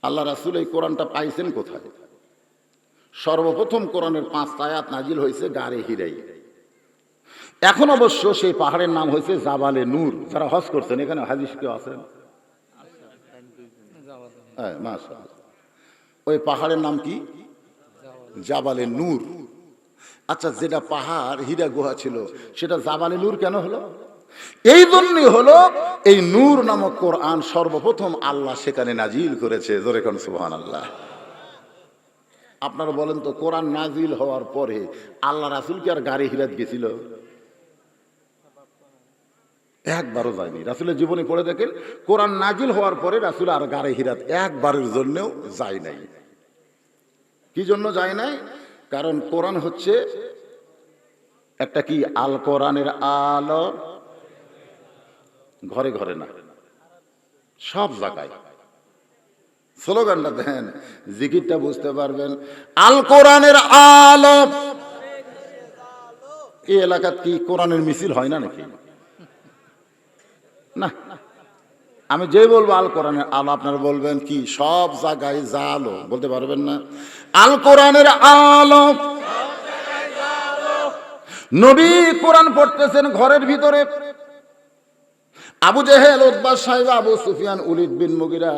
আল্লাহ রাসূল এই কোরআনটা পাইছেন কোথায়? সর্বপ্রথম কোরআনের 5টা আয়াত নাজিল হয়েছে গারে হিরাই। এখন অবশ্য সেই পাহাড়ের নাম হয়েছে জাবালে নূর। যারা হজ করছেন এখানে হাদিস কেউ আছেন? হ্যাঁ, মাশাআল্লাহ। ওই পাহাড়ের নাম কি? জাবালে নূর। আচ্ছা, যেটা পাহাড় হীরা গুহা ছিল সেটা জাবালে নূর কেন হলো? এই জন্যই হলো, এই নূর নামক কোরআন সর্বপ্রথম আল্লাহ সেখানে নাজিল করেছে। জোরে কোন সুবহানাল্লাহ। আপনারা বলেন তো, কোরআন নাজিল হওয়ার পরে আল্লাহ রাসূল কি আর গারে হিরাত গেছিল? একবারও যায়নি। রাসূলের জীবনে পড়ে দেখেন, কোরআন নাজিল হওয়ার পরে রাসূল আর গারে হিরাত একবারের জন্যও যায় নাই। কি জন্য যায় নাই? কারণ কোরআন হচ্ছে একটা কি, আল কোরআনের আলো ঘরে ঘরে না, সব জায়গায়। স্লোগানটা দেন, জিকিরটা বুঝতে পারবেন। আল কোরআনের আলো। এই এলাকাত কি কোরআনের মিছিল হয় না নাকি? না, আমি যে বলবো আল কোরআনের আলো, আপনারা বলবেন কি সব জায়গায় যা আলো? বলতে পারবেন না। আল কোরআনের আলো। নবী কোরআন পড়তেছেন ঘরের ভিতরে। আবু জেহেল, উতবা, সাইবা, আবু সুফিয়ান, উলিদ বিন মুগিরা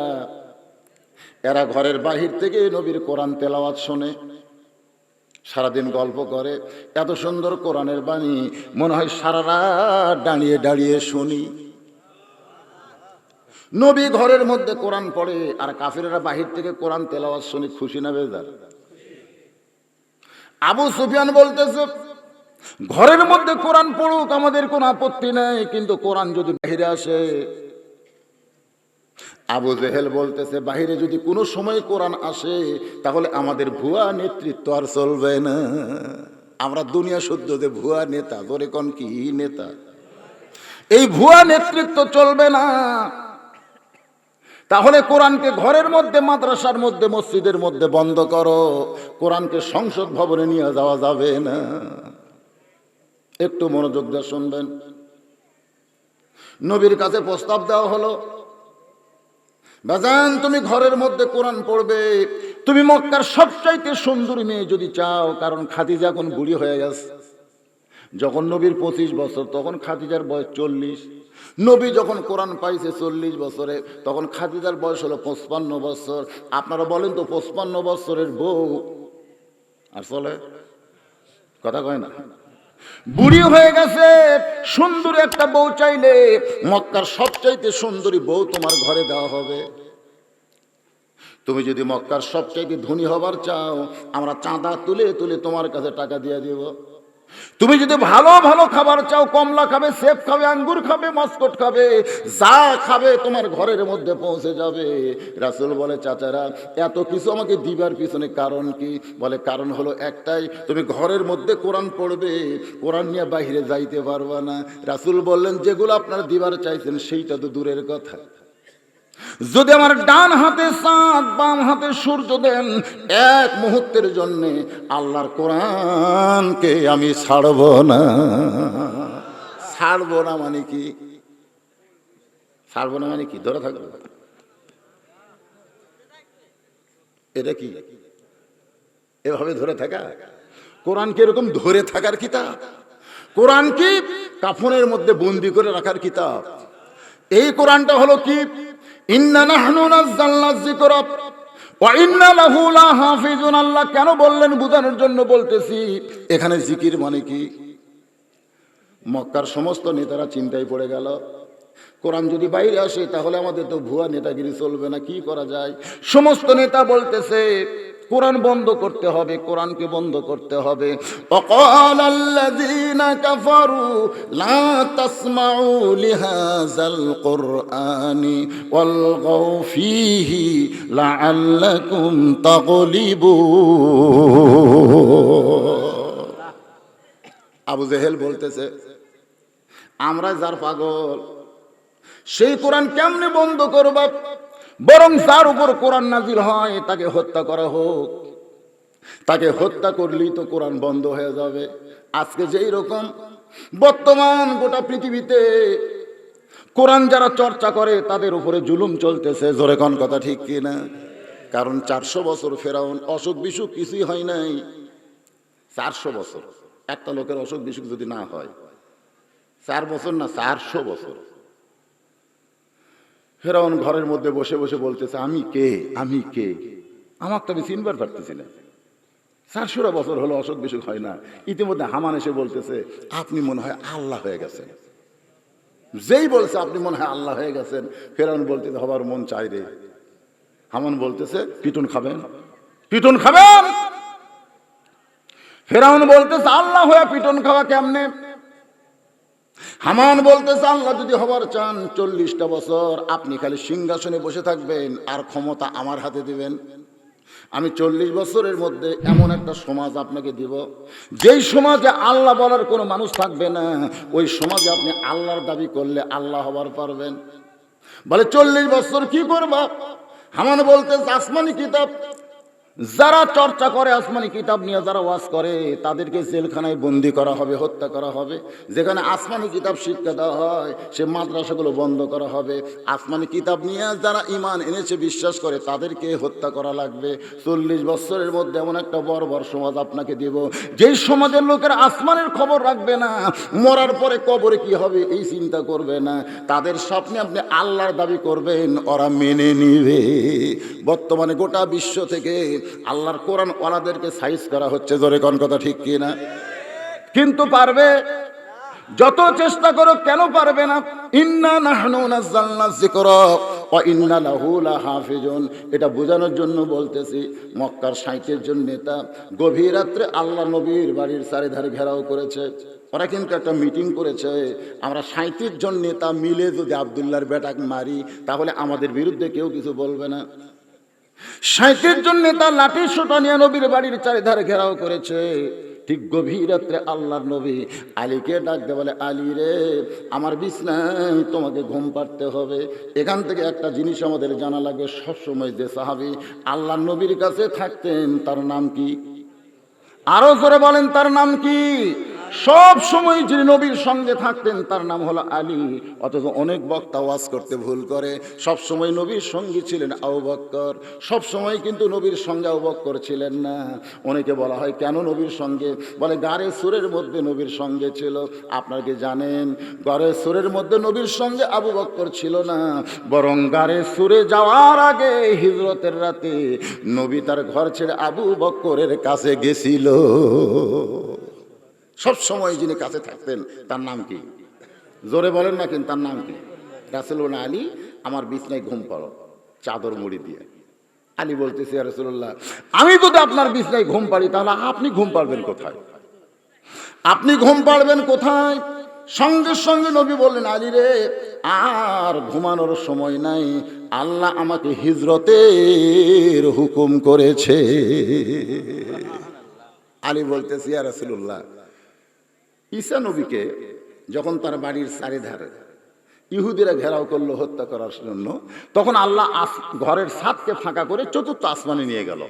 এরা ঘরের বাহির থেকে নবীর কোরআন তেলাওয়াত শোনে, সারাদিন গল্প করে। এত সুন্দর কোরআনের বাণী, মনে হয় সারা রাত দাঁড়িয়ে দাঁড়িয়ে শুনি। নবী ঘরের মধ্যে কোরআন পড়ে আর কাফিরেরা বাহির থেকে কোরআন তেলাওয়াত শুনি, খুশি না বেজার? আবু সুফিয়ান বলতেছে, ঘরের মধ্যে কোরআন পড়ুক, আমাদের কোনো আপত্তি নেই, কিন্তু কোরআন যদি বাহিরে আসে। আবু জেহেল বলতেছে, বাহিরে যদি কোনো সময় কোরআন আসে তাহলে আমাদের ভুয়া নেতৃত্ব আর চলবে না। আমরা দুনিয়া শুদ্ধ যে ভুয়া নেতা, ধরে কোন কি নেতা, এই ভুয়া নেতৃত্ব চলবে না। তাহলে কোরআনকে ঘরের মধ্যে, মাদ্রাসার মধ্যে, মসজিদের মধ্যে বন্ধ করো, কোরআনকে সংসদ ভবনে নিয়ে যাওয়া যাবে না। একটু মনোযোগ দিয়ে শুনবেন। নবীর কাছে প্রস্তাব দেওয়া হলো, বাজান তুমি ঘরের মধ্যে কোরআন পড়বে, তুমি মক্কার সবচাইতে সুন্দরী মেয়ে যদি চাও, কারণ খাদিজা এখন বুড়ি হয়ে গেছে। যখন নবীর 25 বছর, তখন খাদিজার বয়স 40। নবী যখন কোরআন পাইছে 40 বছরে, তখন খাদিজার বয়স হলো 55 বছর। আপনারা বলেন তো, 55 বছরের বউ আর চলে? কথা কয় না? বুড়ি হয়ে গেছে, সুন্দর একটা বউ চাইলে মক্কার সবচাইতে সুন্দরী বউ তোমার ঘরে দেওয়া হবে। তুমি যদি মক্কার সবচাইতে ধনী হবার চাও, আমরা চাঁদা তুলে তুলে তোমার কাছে টাকা দিয়ে দিব। তুমি যদি ভালো ভালো খাবার চাও, কমলা খাবে, সেব খাবে, আঙ্গুর খাবে, মাসকট খাবে, যা খাবে তোমার ঘরের মধ্যে পৌঁছে যাবে। রাসূল বলে, চাচারা এত কিছু আমাকে দিবার পিছনে কারণ কি? বলে, কারণ হলো একটাই, তুমি ঘরের মধ্যে কোরআন পড়বে, কোরআন নিয়ে বাইরে যাইতে পারবা না। রাসূল বললেন, যেগুলো আপনারা দিবার চাইছেন সেইটা তো দূরের কথা, যদি আমার ডান হাতে চাঁদ, বাম হাতে সূর্য দেন, এক মুহূর্তের জন্য আল্লাহর কোরআনকে আমি ছাড়ব না। ছাড়ব না মানে কি? ছাড়ব না মানে কি? ধরে থাকবো? এটা কি এভাবে ধরে থাকা? কোরআন কি এরকম ধরে থাকার কিতাব? কোরআন কি কাফনের মধ্যে বন্দি করে রাখার কিতাব? এই কোরআনটা হলো কি, ইন্না নাহনু নাযালনা যিকরা ওয়া ইন্না লাহু লাহাফিজুন। আল্লাহ কেন বললেন? বুঝানোর জন্য বলতেছি। এখানে জিকির মানে কি? মক্কার সমস্ত নেতারা চিন্তায় পড়ে গেল, কোরআন যদি বাইরে আসে তাহলে আমাদের তো ভুয়া নেতাগিরি চলবে না, কি করা যায়? সমস্ত নেতা বলতেছে, কোরআন বন্ধ করতে হবে, কোরআনকে বন্ধ করতে হবে। ওয়াকালাল্লাযীনা কাফারু লা তাসমাউ লিহাযাল কুরআনি ওয়ালগাউ ফীহি লাআল্লাকুম তাগলিবুন। আবু জেহেল বলতেছে, আমরা যার পাগল, সেই কোরআন কেমনে বন্ধ করবা? বরং যার উপর কোরআন নাজিল হয় তাকে হত্যা করা হোক, তাকে হত্যা করলেই তো কোরআন বন্ধ হয়ে যাবে। আজকে যেই রকম বর্তমান গোটা পৃথিবীতে কোরআন যারা চর্চা করে তাদের উপরে জুলুম চলতেছে, জোরে কোন কথা ঠিক কিনা? কারণ 400 বছর ফেরাউন অসুখ বিসুখ কিছুই হয় নাই। 400 বছর একটা লোকের অসুখ বিসুখ যদি না হয়, 4 বছর না 400 বছর। ফেরাউন ঘরের মধ্যে বসে বসে বলতেছে, আমি কে, আমি কে, আমার তো আমি চিনবার পারতেছি না। 400 বছর হলো অসুখ বিসুখ হয় না। ইতিমধ্যে হামান এসে বলতেছে, আপনি মনে হয় আল্লাহ হয়ে গেছেন। যেই বলছে আপনি মনে হয় আল্লাহ হয়ে গেছেন, ফেরাউন বলতেছে হবার মন চাই রে। হামান বলতেছে, পিটুন খাবেন, পিটুন খাবেন। ফেরাউন বলতেছে, আল্লাহ হয়ে পিটুন খাওয়া কেমনে? হামান বলতেছে, আল্লাহ যদি হবার চান 40টা বছর আপনি খালি সিংহাসনে বসে থাকবেন আর ক্ষমতা আমার হাতে দিবেন। আমি 40 বছরের মধ্যে এমন একটা সমাজ আপনাকে দিব, যেই সমাজে আল্লাহ বলার কোনো মানুষ থাকবে না। ওই সমাজে আপনি আল্লাহর দাবি করলে আল্লাহ হবার পারবেন। বলে 40 বছর কি করবা? হামান বলতেছে, আসমানি কিতাব যারা চর্চা করে, আসমানি কিতাব নিয়ে যারা ওয়াজ করে, তাদেরকে জেলখানায় বন্দি করা হবে, হত্যা করা হবে। যেখানে আসমানি কিতাব শিক্ষা দেওয়া হয় সে মাদ্রাসাগুলো বন্ধ করা হবে। আসমানি কিতাব নিয়ে যারা ঈমান এনেছে, বিশ্বাস করে, তাদেরকে হত্যা করা লাগবে। 40 বছরের মধ্যে এমন একটা বর্বর সমাজ আপনাকে দিব, যেই সমাজের লোকের আসমানের খবর রাখবে না, মরার পরে কবরে কি হবে এই চিন্তা করবে না। তাদের স্বপ্নে আপনি আল্লাহর দাবি করবেন, ওরা মেনে নিবে। বর্তমানে গোটা বিশ্ব থেকে আল্লাহর কোরআন ওয়ালাদেরকে সাইজ করা হচ্ছে, জোরে কোন কথা ঠিক কি না? কিন্তু পারবে? যত চেষ্টা করো কেন পারবে না? ইন্না নাহনু নাযালনা যিকরা ওয়া ইন্না লাহু লাহাফিজুন। এটা বোঝানোর জন্য বলতেছি, মক্কার 60 জন নেতা গভীর রাত্রে আল্লাহ নবীর বাড়ির চারিধারে ঘেরাও করেছে। ওরা কিন্তু একটা মিটিং করেছে, আমরা 37 জন নেতা মিলে যদি আব্দুল্লাহর বেটাকে মারি তাহলে আমাদের বিরুদ্ধে কেউ কিছু বলবে না। 37 জন নেতা লাঠি সোটা নিয়ে নবীর বাড়ির চারিধারে ঘেরাও করেছে। ঠিক গভীর রাত্রে আল্লাহর নবী আলীকে ডাকতে বলে, আলী রে, আমার বিছনায় তোমাকে ঘুম পাড়তে হবে। এখান থেকে একটা জিনিস আমাদের জানা লাগবে, সবসময় যে সাহাবী আল্লাহর নবীর কাছে থাকতেন তার নাম কি? আরো জোরে বলেন, তার নাম কি? সব সময় যিনি নবীর সঙ্গে থাকতেন তার নাম হলো আলী। অথচ অনেক বক্তা ওয়াজ করতে ভুল করে, সব সময় নবীর সঙ্গী ছিলেন আবু বকর। সব সময় কিন্তু নবীর সঙ্গে আবু বকর ছিলেন না। অনেকে বলা হয় কেন নবীর সঙ্গে? বলে গারে সুরের মধ্যে নবীর সঙ্গে ছিল। আপনারা কি জানেন গারে সুরের মধ্যে নবীর সঙ্গে আবু বকর ছিল না, বরং গারে সুরে যাওয়ার আগে হিজরতের রাতে নবী তার ঘর ছেড়ে আবু বকরের কাছে গেছিল। সব সময় যিনি কাছে থাকতেন তার নাম কি? জোরে বলেন না, কিন্তু তার নাম কি? রাসূলুল্লাহ, আলী আমার বিছনায় ঘুম পাড়ো চাদর মুড়ি দিয়ে। আলী বলতেছে, ইয়া রাসূলুল্লাহ, আমি যদি আপনার বিছনায় ঘুম পাড়ি তাহলে আপনি ঘুম পাড়বেন কোথায়? আপনি ঘুম পাড়বেন কোথায়? সঙ্গে সঙ্গে নবী বললেন, আলী রে, আর ঘুমানোর সময় নাই, আল্লাহ আমাকে হিজরতের হুকুম করেছে। আলী বলতেছে, ইয়া রাসূলুল্লাহ, ঈসা নবীকে যখন তার বাড়ির চারিধারে ইহুদিরা ঘেরাও করলো হত্যা করার জন্য, তখন আল্লাহ ঘরের ছাদকে ফাঁকা করে চতুর্থ আসমানে নিয়ে গেল।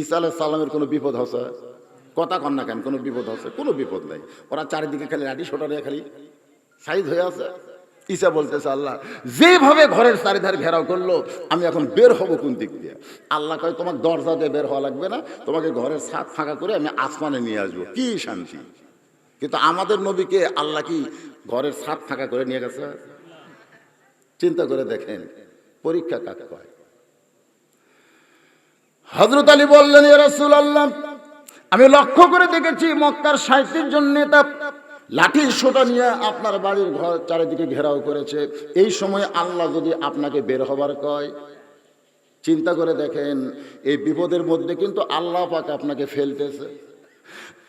ঈসা আলাইহিস সালামের কোনো বিপদ হচ্ছে? কথা কন না কেন? কোনো বিপদ হচ্ছে? কোনো বিপদ নাই। ওরা চারিদিকে খালি লাঠি সোটা দিয়ে খালি সাইজ হয়ে আছে। ঈসা বলতেছে, আল্লাহ যেভাবে ঘরের চারিধারে ঘেরাও করলো, আমি এখন বের হব কোন দিক দিয়ে? আল্লাহ কয়, তোমার দরজা দিয়ে বের হওয়া লাগবে না, তোমাকে ঘরের ছাদ ফাঁকা করে আমি আসমানে নিয়ে আসবো। কি শান্তি! কিন্তু আমাদের নবীকে আল্লাহ কি ঘরের ছাদ ফাঁকা করে নিয়ে গেছে? চিন্তা করে দেখেন, পরীক্ষা কাকে কয়? হযরত আলী বললেন, ইয়া রাসূলুল্লাহ, আমি লক্ষ্য করে দেখেছি মক্কার 37 জন নেতা লাঠির সোটা নিয়ে আপনার বাড়ির ঘর চারিদিকে ঘেরাও করেছে। এই সময় আল্লাহ যদি আপনাকে বের হবার কয়, চিন্তা করে দেখেন, এই বিপদের মধ্যে কিন্তু আল্লাহ পাক আপনাকে ফেলতেছে।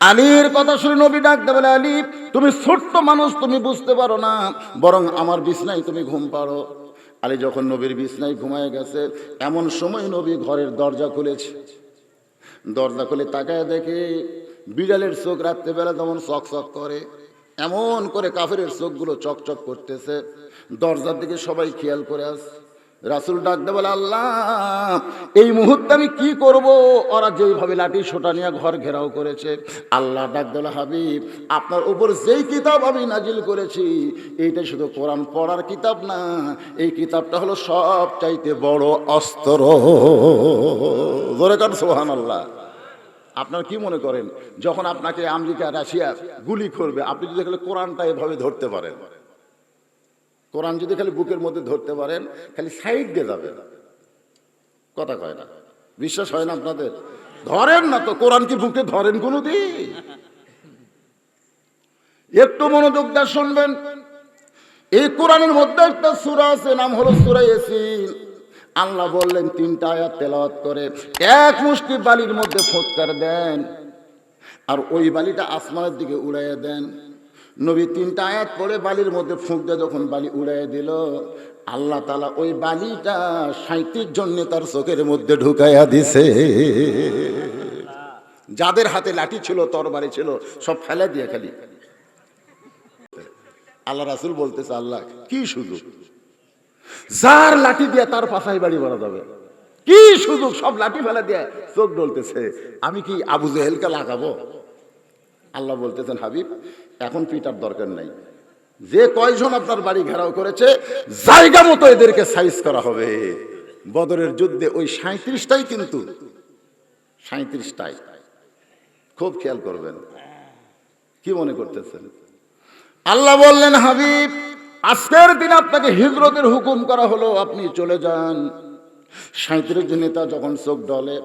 আলীর কথা শুনে নবী ডাকতে বলে, আলী, তুমি ছোট্ট মানুষ, তুমি বুঝতে পারো না, বরং আমার বিছনায় তুমি ঘুম পাড়ো। আলী যখন নবীর বিছনায় ঘুমায় গেছে, এমন সময় নবী ঘরের দরজা খুলেছে। দরজা খুলে তাকায় দেখে বিড়ালের চোখ রাত্রেবেলা যেমন চকচক করে, এমন করে কাফেরের চোখগুলো চকচক করতেছে। দরজার দিকে সবাই খেয়াল করে আসে। রাসূল ডাক দিয়ে বলে, আল্লাহ এই মুহূর্তে আমি কি করব? ওরা যেইভাবে লাঠি সোটা নিয়ে ঘর ঘেরাও করেছে। আল্লাহ ডাক দিল, হাবিব আপনার উপর যেই কিতাব আমি নাজিল করেছি এইটা শুধু কোরআন পড়ার কিতাব না, এই কিতাবটা হলো সব চাইতে বড় অস্ত্র। জোরে কান সুবহানাল্লাহ। আপনারা কি মনে করেন যখন আপনাকে আমেরিকা রাশিয়া গুলি করবে, আপনি যদি খালি কোরআনটা এভাবে ধরতে পারেন, কোরআন যদি খালি বুকের মধ্যে ধরতে পারেন, খালি সাইড দিয়ে যাবে, কথা কয় না, বিশ্বাস হয় না আপনাদের? ধরেন না তো, কোরআন কি বুকে ধরেন কোনোদিন? একটু মনোযোগ দিয়ে শুনবেন। এই কোরআনের মধ্যে একটা সূরা আছে, নাম হলো সূরা ইয়াসিন। আল্লাহ বললেন 3টা আয়াত তেলাওয়াত করে এক মুষ্টি বালির মধ্যে ফুৎকার দেন আর ওই বালিটা আসমানের দিকে উড়াইয়া দেন। নবী 3টা আয়াত পড়ে বালির মধ্যে ফুঁক দিয়ে যখন বালি উড়াইয়া দিল, আল্লাহ তাআলা ওই বালিটা 37 জন নেতার চোখের মধ্যে ঢুকাইয়া দিছে। যাদের হাতে লাঠি ছিল, তরবারি ছিল, সব ফেলে দিয়ে খালি আল্লাহ রাসূল বলতেছে, আল্লাহ কি সুযোগ, যার লাঠি দিয়ে তার পাশায় বাড়ি মারা যাবে, কি সুযোগ, সব লাঠি ফেলে দিয়ে চোখ ডলতেছে, আমি কি আবু জেহেলকে লাগাবো? আল্লাহ বলতেছেন, হাবিব এখন পিটার দরকার নাই, যে কয়জন আপনার বাড়ি ঘেরাও করেছে জায়গা মতো এদেরকে সাইজ করা হবে। বদরের যুদ্ধে ওই 37টাই, কিন্তু 37টাই, খুব খেয়াল করবেন। কি মনে করতেছেন? আল্লাহ বললেন, হাবিব আজকের দিন আপনাকে হিজরতের হুকুম করা হলো, আপনি চলে যান। 37 জন নেতা যখন চোখ ডলে,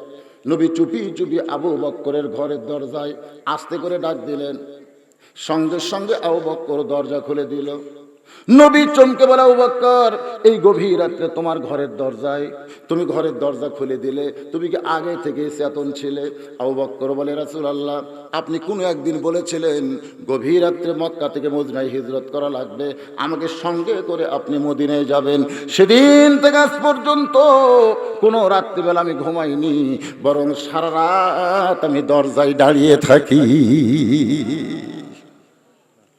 নবী চুপি চুপি আবু বক্করের ঘরের দরজায় আস্তে করে ডাক দিলেন। সঙ্গে সঙ্গে আবু বক্কর দরজা খুলে দিল। নবী চমকে বলে, আবু বক্কর এই গভীর রাত্রে তোমার ঘরের দরজায়, তুমি ঘরের দরজা খুলে দিলে, তুমি কি আগে থেকে চেতন ছিলে? আবু বক্কর বলে, রাসূলুল্লাহ আপনি কোনো একদিন বলেছিলেন গভীর রাত্রে মক্কা থেকে মদিনায় হিজরত করা লাগবে, আমাকে সঙ্গে করে আপনি মদিনায় যাবেন। সেদিন থেকে আজ পর্যন্ত কোনো রাত্রিবেলা আমি ঘুমাইনি, বরং সারা রাত আমি দরজায় দাঁড়িয়ে থাকি।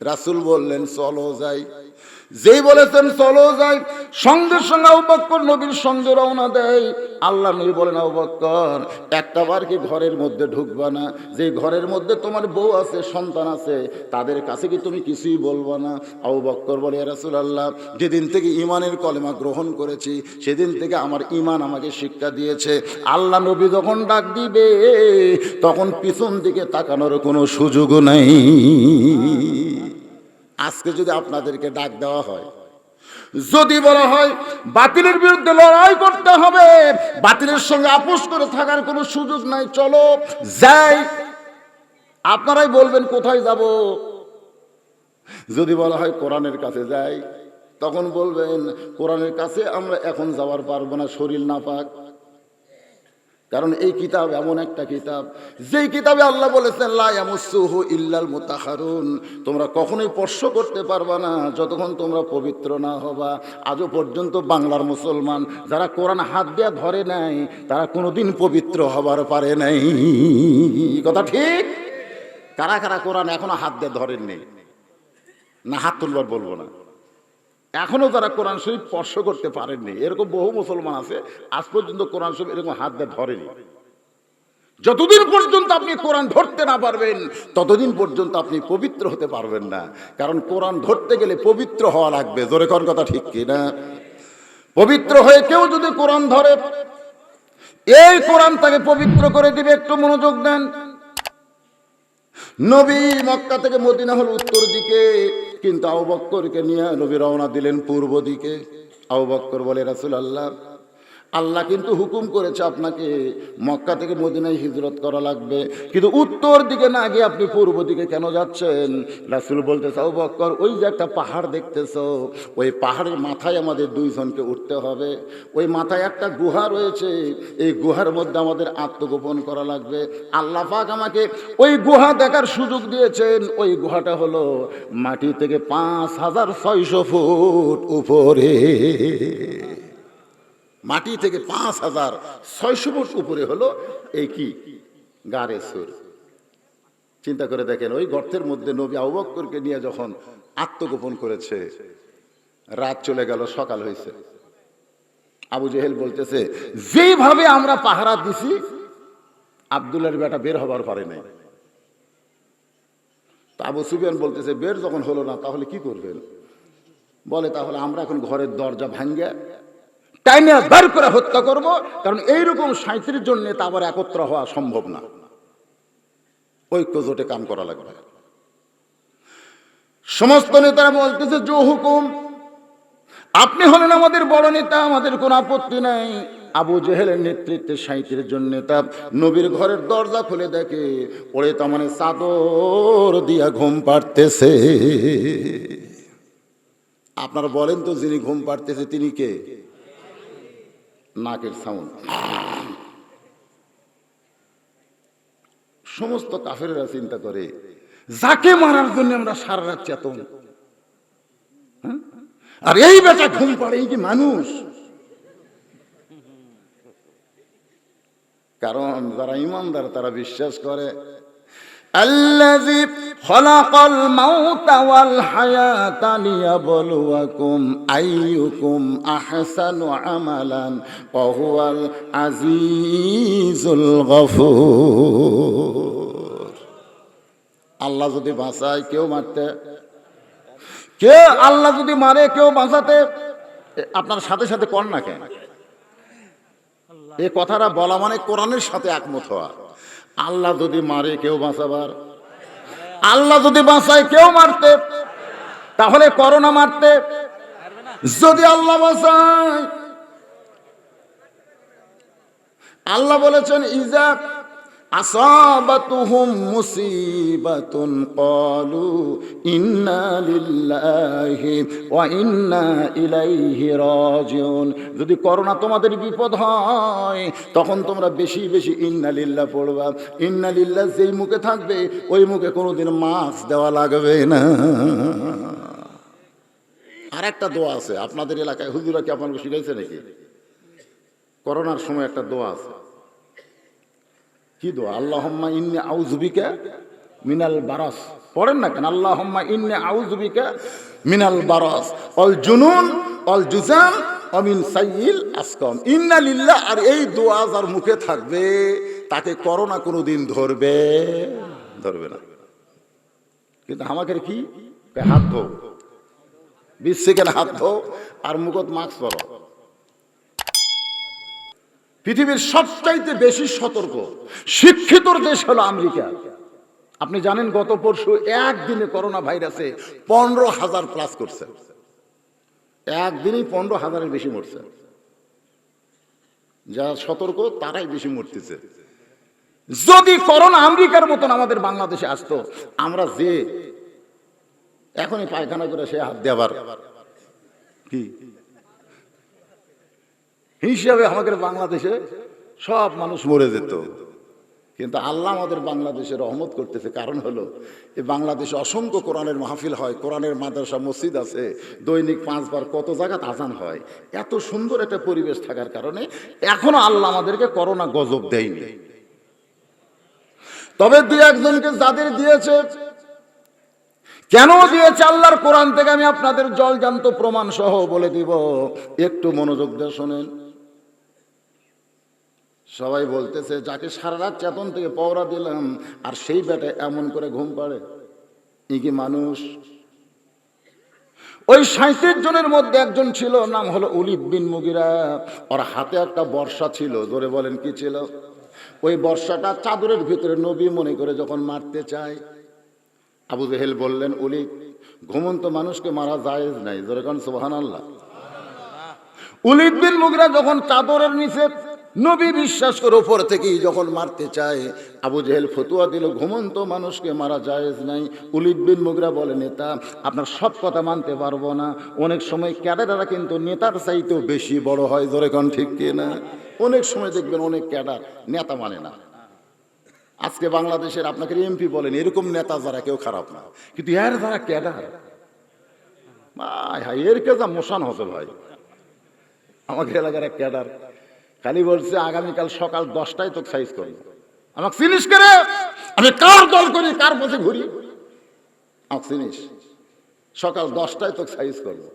রাসূল বললেন, চলো যাই। যেই বলেছেন চলো যাই, সঙ্গে সঙ্গে আবু বকর নবীর সঙ্গে রওনা দেয়। আল্লাহ নবী বলেন, আবু বকর একটা বার কি ঘরের মধ্যে ঢুকবা না? যে ঘরের মধ্যে তোমার বউ আছে, সন্তান আছে, তাদের কাছে কি তুমি কিছুই বলবা না? আবু বকর বলে, ইয়া রাসূলুল্লাহ যেদিন থেকে ঈমানের কলেমা গ্রহণ করেছি সেদিন থেকে আমার ঈমান আমাকে শিক্ষা দিয়েছে, আল্লাহ নবী যখন ডাক দিবে তখন পিছন দিকে তাকানোর কোনো সুযোগ নাই। আজকে যদি আপনাদেরকে ডাক দেওয়া হয়, যদি বলা হয় বাতিলের বিরুদ্ধে লড়াই করতে হবে, বাতিলের সঙ্গে আপোষ করে থাকার কোনো সুযোগ নাই, চলো যাই, আপনারাই বলবেন কোথায় যাব? যদি বলা হয় কোরআনের কাছে যাই, তখন বলবেন কোরআনের কাছে আমরা এখন যাওয়ার পারবো না, শরীর নাপাক। কারণ এই কিতাব এমন একটা কিতাব, যেই কিতাবে আল্লাহ বলেছেন লা ইয়ামাসসুহু ইল্লাল মুতাহহারুন, তোমরা কখনোই স্পর্শ করতে পারবা না যতক্ষণ তোমরা পবিত্র না হবা। আজও পর্যন্ত বাংলার মুসলমান যারা কোরআন হাত দিয়ে ধরে নাই, তারা কোনোদিন পবিত্র হবার পারে নাই। কথা ঠিক? কারা কারা কোরআন এখনো হাত দিয়ে ধরেননি? না হাত তুলবার বলবো না, এখনো যারা কোরআন শরীফ স্পর্শ করতে পারেননি, এরকম বহু মুসলমান আছে আজ পর্যন্ত কোরআন শরীফ এরকম হাত দিয়ে ধরেনি। যতদিন পর্যন্ত আপনি কোরআন ধরতে না পারবেন ততদিন পর্যন্ত আপনি পবিত্র হতে পারবেন না। কারণ কোরআন ধরতে গেলে পবিত্র হওয়া লাগবে। জোরে কোন কথা ঠিক কি না? পবিত্র হয়ে কেউ যদি কোরআন ধরে, এই কোরআন তাকে পবিত্র করে দিবে। একটু মনোযোগ দেন। নবী মক্কা থেকে মদিনা হল উত্তর দিকে, কিন্তু আবু বকরকে নিয়ে নবী রওনা দিলেন পূর্ব দিকে। আবু বকর বলে, রাসূলুল্লাহ আল্লাহ কিন্তু হুকুম করেছে আপনাকে মক্কা থেকে মদিনায় হিজরত করা লাগবে, কিন্তু উত্তর দিকে না গিয়ে আপনি পূর্ব দিকে কেন যাচ্ছেন? রাসূল বলতেছে, আবু বকর ওই যে একটা পাহাড় দেখতেছো, ওই পাহাড়ের মাথায় আমাদের দুইজনকে উঠতে হবে। ওই মাথায় একটা গুহা রয়েছে, এই গুহার মধ্যে আমাদের আত্মগোপন করা লাগবে। আল্লাহ পাক আমাকে ওই গুহা দেখার সুযোগ দিয়েছেন। ওই গুহাটা হলো মাটি থেকে 5600 ফুট উপরে, মাটি থেকে 5600 ফুট উপরে হলো এই কি গারে সুর। চিন্তা করে দেখেন, ওই গর্তের মধ্যে নবী আবু বকরকে নিয়ে যখন আত্মগোপন করেছে, রাত চলে গেল, সকাল হয়েছে। আবু জেহেল বলতেছে, যেভাবে আমরা পাহারা দিছি আব্দুল্লাহর বেটা বের হবার পারে নাই। তা আবু সুফিয়ান বলতেছে, বের যখন হলো না তাহলে কি করবেন? বলে, তাহলে আমরা এখন ঘরের দরজা ভাঙ্গে টাইমে বের করে হত্যা করব, কারণ এইরকম 37 জন নেতা আবার একত্র হওয়া সম্ভব না, ঐক্য জোটে কাম করা লাগবে। সমস্ত নেতারা বলতেছে, জো হুকুম, আপনি হলেন আমাদের বড় নেতা, আমাদের কোনো আপত্তি নাই। আবু জেহেলের নেতৃত্বে 37 জন নেতা নবীর ঘরের দরজা খুলে দেখে, ওরে তো মানে চাদর দিয়া ঘুম পাড়তেছে। আপনারা বলেন তো, যিনি ঘুম পাড়তেছে তিনি কে? নাকের সাউন্ড। সমস্ত কাফেররা চিন্তা করে, যাকে মারার জন্য আমরা সারা রাত চেতন, আর এই বেটা ঘুম পাড়ে, এই কি মানুষ? কারণ যারা ইমানদার তারা বিশ্বাস করে, আল্লাযী খালাকাল মাউতা ওয়াল হায়াতা লিয়াবলুয়াকুম আইয়ুকুম আহসানু আমালান ওয়া হুয়াল আজিজুল গফুর। আল্লাহ যদি বাঁচায় কেউ মারতে, কে আল্লাহ যদি মারে কেউ বাঁচাতে, আপনার সাথে সাথে কর না কেন? এই কথাটা বলা মানে কোরআনের সাথে একমত হওয়া। আল্লাহ যদি মারে কেউ বাঁচাবার, আল্লাহ যদি বাঁচায় কেউ মারতে, তাহলে করোনা মারতে। যদি আল্লাহ বাঁচায়, আল্লাহ বলেছেন, ইজা আসাবাতুহুম মুসিবাতুন ক্বালু ইন্না লিল্লাহি ওয়া ইন্না ইলাইহি রাজিউন। যদি করোনা তোমাদের বিপদ হয়, তখন তোমরা বেশি বেশি ইন্না লিল্লাহ পড়বা। ইন্না লিল্লাহ যেই মুখে থাকবে, ওই মুখে কোনোদিন মাস্ক দেওয়া লাগবে না। আর একটা দোয়া আছে আপনাদের এলাকায়, হুজুরা কি আপনাকে শিখাইছে নাকি? করোনার সময় একটা দোয়া আছে। কি দোয়া? আল্লাহুম্মা ইন্নী আউযু বিকা মিনাল বারাস। পড়েন না কেন? আল্লাহুম্মা ইন্নী আউযু বিকা মিনাল বারাস ওয়াল জুনুন ওয়াল জুজাম ওয়া মিন সাইয়িল আসকাম। ইন্না লিল্লাহ। আর এই দোয়া যার মুখে থাকবে তাকে করোনা কোনোদিন ধরবে না। কিন্তু আমাদের কি? হাত ধো, 20 সেকেন্ড হাত ধো, আর মুখত মাস্ক পরো। পৃথিবীর সবচাইতে বেশি সতর্ক শিক্ষিতর দেশ হলো আমেরিকা। আপনি জানেন গত পরশু একদিনে করোনা ভাইরাসে 15,000 প্লাস করছে। একদিনই 15,000-এর বেশি মরছে। যারা সতর্ক তারাই বেশি মরতেছে। যদি করোনা আমেরিকার মতন আমাদের বাংলাদেশে আসতো, আমরা যে এখনই পায়খানা করে সে হাত দেওয়ার কি হিসাবে আমাদের বাংলাদেশে সব মানুষ মরে যেত। কিন্তু আল্লাহ আমাদের বাংলাদেশে রহমত করতেছে। কারণ হলো, এই বাংলাদেশে অসংখ্য কোরআনের মাহফিল হয়, কোরআনের মাদ্রাসা মসজিদ আছে, দৈনিক 5 বার কত জায়গায় আজান হয়। এত সুন্দর একটা পরিবেশ থাকার কারণে এখনো আল্লাহ আমাদেরকে করোনা গজব দেয়নি। তবে 2-1 জনকে যাদের দিয়েছে, কেন দিয়েছে আল্লাহর কোরআন থেকে আমি আপনাদের জলজান্ত প্রমাণ সহ বলে দিব, একটু মনোযোগ দিয়ে শোনেন। সবাই বলতেছে, যাকে সারা রাত চেতন থেকে পওরা দিলাম, আর সেই বেটা এমন করে ঘুম পাড়ে, ই কি মানুষ? ওই 37 জনের মধ্যে একজন ছিল, নাম হলো উলিদ বিন মুগিরা। ওর হাতে একটা বর্ষা ছিল। জোরে বলেন, কি ছিল? ওই বর্ষাটা চাদরের ভিতরে নবী মনে করে যখন মারতে চায়, আবু জেহেল বললেন, উলিদ, ঘুমন্ত মানুষকে মারা জায়েজ নাই। জোরে কোন সুবহানাল্লাহ। উলিদ বিন মুগিরা যখন চাদরের নিচে নবী বিশ্বাস করে উপর থেকেই যখন মারতে চায়, আবু জেহেল ফতুয়া দিল, ঘুমন্ত মানুষকে মারা জায়েজ নাই। উলিদ বিন মুগিরা বলে, নেতা, আপনার সব কথা মানতে পারবো না। অনেক সময় ক্যাডাররা কিন্তু নেতার চাইতেও বেশি বড় হয়। জোরে কোন ঠিক কিনা? অনেক সময় দেখবেন অনেক ক্যাডার নেতা মানে না। আজকে বাংলাদেশের আপনাকে এমপি বলেন, এরকম নেতা যারা কেউ খারাপ না, কিন্তু এর যারা ক্যাডার, ভাই এর কে যা মোশান হতো ভাই। আমাকে এলাকার এক ক্যাডার খালি বলছে, আগামীকাল সকাল 10টায় তোকে সাইজ করবো। আমাকে চিনিস করে? আমি কার দল করি, কার পথে ঘুরি, আমাকে চিনিস? সকাল 10টায় তোকে সাইজ করবো।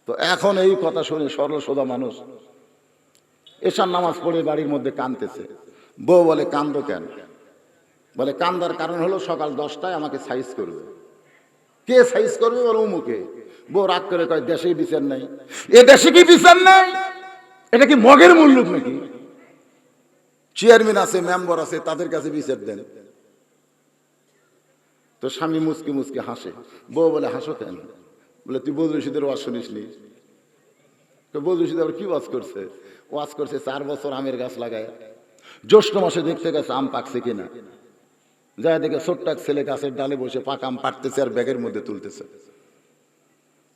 তো এখন এই কথা শুনে সরল সোজা মানুষ এশার নামাজ পড়ে বাড়ির মধ্যে কাঁদতেছে। বউ বলে কান্দো কেন? বলে কান্দার কারণ হলো সকাল 10টায় আমাকে সাইজ করবে। কে সাইজ করবে? বলে অমুকে। বউ রাগ করে কয় দেশে বিচার নাই। এ দেশে কি বিচার নাই? এটা কি মগের মুল্লুক নাকি? চেয়ারম্যান আছে, মেম্বার আছে, তাদের কাছে বিচার দেন। তো স্বামী মুসকি মুসকি হাসে। বউ বলে হাসো কেন? বলে তুই বদরুল রশিদের ওয়াজ শুনিস নি? বদরুল রশিদ আবার কি ওয়াজ করছে? ওয়াজ করছে 4 বছর আমের গাছ লাগায়, জ্যৈষ্ঠ মাসে দেখতে গেছে আম পাকছে কিনা, যায় দেখে ছোট্ট এক ছেলে গাছের ডালে বসে পাকা আম পাড়তেছে আর ব্যাগের মধ্যে তুলতেছে।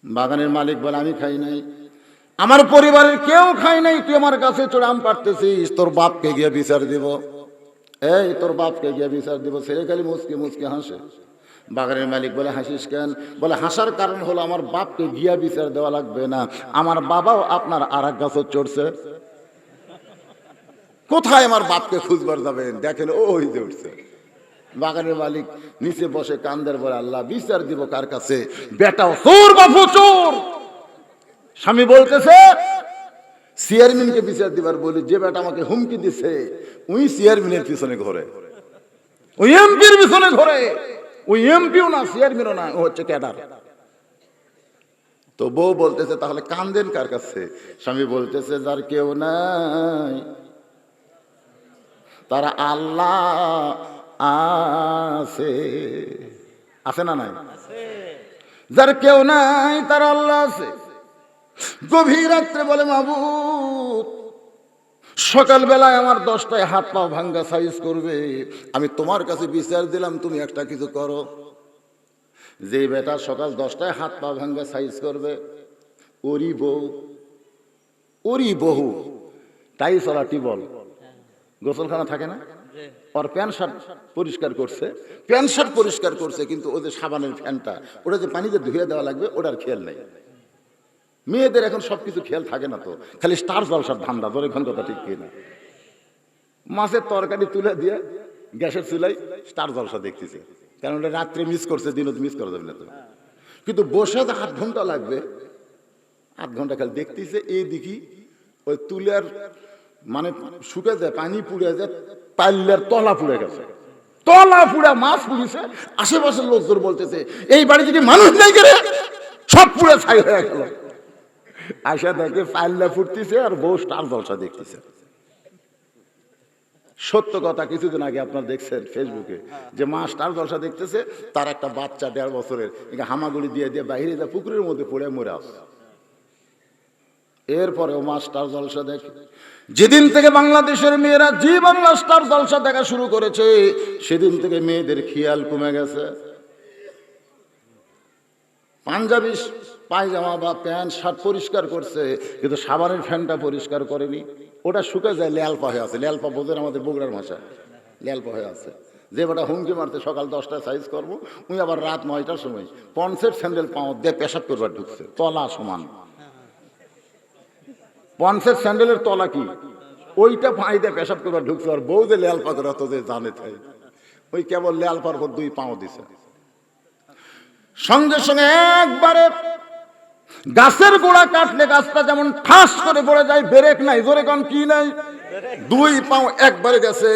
বাগানের মালিক বলে আমি খাই নাই, আমার পরিবারের কেউ খাই নাই, তুই আমার গাছে চড়ে আম পাড়তেছিস, তোর বাপকে গিয়ে বিচার দিব। এই তোর বাপকে গিয়ে বিচার দিব। ছেলে খালি মুসকি মুসকি হাসে। বাগানের মালিক বলে হাসিস কেন? বলে হাসার কারণ হলো আমার বাপকে গিয়া বিচার দেওয়া লাগবে না, আমার বাবাও আপনার আর এক গাছে চড়ছে। কোথায় আমার বাপকে খুঁজবার যাবেন? দেখেন ওই যে উঠছে। বাগানের মালিক নিচে বসে কান্দের বলে আল্লাহ বিচার দিব কার কাছে? বেটাও চোর, বাপু চোর। স্বামী বলতেছে চেয়ারম্যানকে বিচার দিবার বলি, যে বেটা আমাকে হুমকি দিছে ওই চেয়ারম্যানের পিছনে ঘরে, ওই এমপির পিছনে ঘরে। ওই এমপিও না, চেয়ারম্যানও না, ও হচ্ছে ক্যাডার। তো বউ বলতেছে তাহলে কান্দেন কার কাছে? স্বামী বলতেছে যার কেউ নাই তারা আল্লাহ আছে। আছে না নাই? যার কেউ নাই তার আল্লাহ আছে। গভীর রাত্রে বলে মাবুদ সকালবেলায় আমার 10টায় হাত পা ভাঙ্গা সাইজ করবে, আমি তোমার কাছে বিচার দিলাম, তুমি একটা কিছু করো। যে বেটা সকাল 10টায় হাত পা ভাঙ্গা সাইজ করবে, ওরি বউ, ওরি বহু তাই চলা টিবল, গোসলখানা থাকে না, ওর প্যান্ট শার্ট পরিষ্কার করছে, প্যান্ট শার্ট পরিষ্কার করছে, কিন্তু ওদের সাবানের ফ্যানটা ওটা যে পানিতে ধুয়ে দেওয়া লাগবে ওটার খেয়াল নেই। মেয়েদের এখন সবকিছু খেয়াল থাকে না, তো খালি স্টার জলসার ধান্দা। ধরে এখন কথা ঠিক কিনা? মাছের তরকারি তুলে দিয়ে গ্যাসের চুলাই স্টার জলসা দেখতেছে, কারণ ওটা রাত্রে মিস করছে, দিনও মিস করা যাবে না তো। কিন্তু বসে 8 ঘন্টা লাগবে, 8 ঘন্টা খালি দেখতেছে। এই দেখি ওই তুলার মানে শুকে যায়, পানি পুড়ে যায়, পাল্লার তলা পুড়ে গেছে, তলা পুড়া মাছ পুড়িছে। আশেপাশের লোকজন বলতেছে এই বাড়ি যদি মানুষ নাই করে সব পুড়ে ছাই হয়ে গেল। আশা দেখে পাল্লা ফুটতেছে আর বউ স্টার জলসা দেখতেছে। সত্য কথা, কিছুদিন আগে আপনার দেখছেন ফেসবুকে যে মা স্টার জলসা দেখতেছে, তার একটা বাচ্চা 1.5 বছরের হামাগুড়ি দিয়ে দিয়ে বাইরে যা পুকুরের মধ্যে পড়ে মরে আসে। এরপরে ও মা স্টার জলসা দেখে। যেদিন থেকে বাংলাদেশের মেয়েরা জি বাংলা স্টার জলসা দেখা শুরু করেছে, সেদিন থেকে মেয়েদের খেয়াল কমে গেছে। পাঞ্জাবি পায়জামা বা প্যান্ট শার্ট পরিষ্কার করছে, কিন্তু সাবানের ফ্যানটা পরিষ্কার করেনি, ওটা শুকে যায়, ল্যালপা হয়ে আছে। ল্যালপা বোঝেন আমাদের বগুড়ার ভাষায়, ল্যালপা হয়ে আছে। যে বেটা হুমকি মারতে সকাল 10টায় সাইজ করবো, উনি আবার রাত 9টার সময় পঞ্চের স্যান্ডেল পাও দিয়ে পেশাব করবার ঢুকছে, তলা সমান। পঞ্চের স্যান্ডেলের তলা কি, ওইটা পাই দিয়ে পেশাব করবার ঢুকছে। আর বউ যে ল্যালপা করে তো যে জানে তাই, ওই কেবল ল্যালপার পর 2 পাও দিছে। সঙ্গে সঙ্গে একবারে গাছের গোড়া কাটলে গাছটা যেমন ঠাস করে পড়ে যায়, ব্রেক নাই, জোরে কোন কি নাই, 2 পাও একবারে গেছে।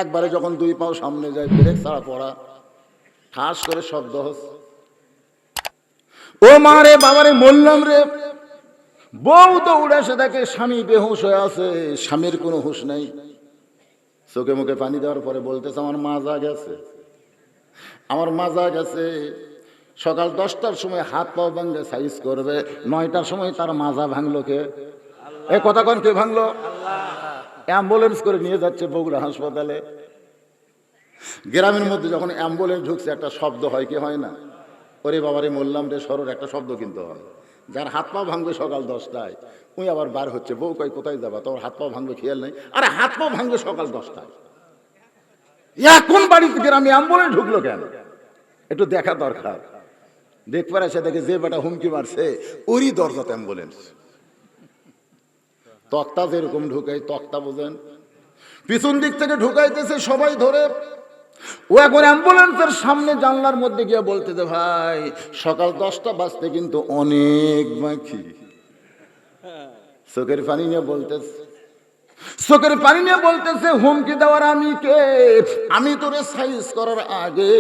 একবারে যখন 2 পাও সামনে যায়, ব্রেক ছাড়া পড়া, ঠাস করে শব্দ হচ্ছে। ও মা রে বাবারে মরলাম রে। বউ তো উড়ে এসে দেখে স্বামী বেহুশ হয়ে আছে, স্বামীর কোনো হুঁশ নাই। চোখে মুখে পানি দেওয়ার পরে বলতেছে আমার মাজা গেছে, আমার মাজা গেছে। সকাল 10টার সময় হাত পাও ভাঙলে সাইজ করবে, 9টার সময় তার মাজা ভাঙলো কে? এ কথা কোন কে ভাঙলো? অ্যাম্বুলেন্স করে নিয়ে যাচ্ছে বগুড়া হাসপাতালে। গ্রামের মধ্যে যখন অ্যাম্বুলেন্স ঢুকছে একটা শব্দ হয় কি হয় না? ওরে বাবারে মরলাম রে সরোর একটা শব্দ কিন্তু হয়। যার হাত পা ভাঙবে সকাল 10টায়, ওই আবার বার হচ্ছে, বউ কই কোথায় যাবা, তোমার হাত পা ভাঙবে খেয়াল নেই। আরে হাত পা ভাঙবে সকাল 10টায়, এখন বাড়িতে গ্রামে অ্যাম্বুলেন্স ঢুকলো কেন? একটু দেখা দরকার। দেখবার এসে দেখে যে বেটা হুমকি মারছে ওরই দরজাতে অ্যাম্বুলেন্স। তক্তা যেরকম ঢুকাই, তক্তা বোঝেন, পিছন দিক থেকে ঢুকাইতেছে সবাই ধরে। ও এখন অ্যাম্বুলেন্সের সামনে জানলার মধ্যে গিয়ে বলতেছে ভাই সকাল 10টা বাজতে কিন্তু অনেক বাকি। চোখের পানি নিয়ে বলতেছে চোখের পানি নিয়ে বলতেছে, হুমকি দেওয়ার আমি কে? আমি তোরে সাইজ করার আগে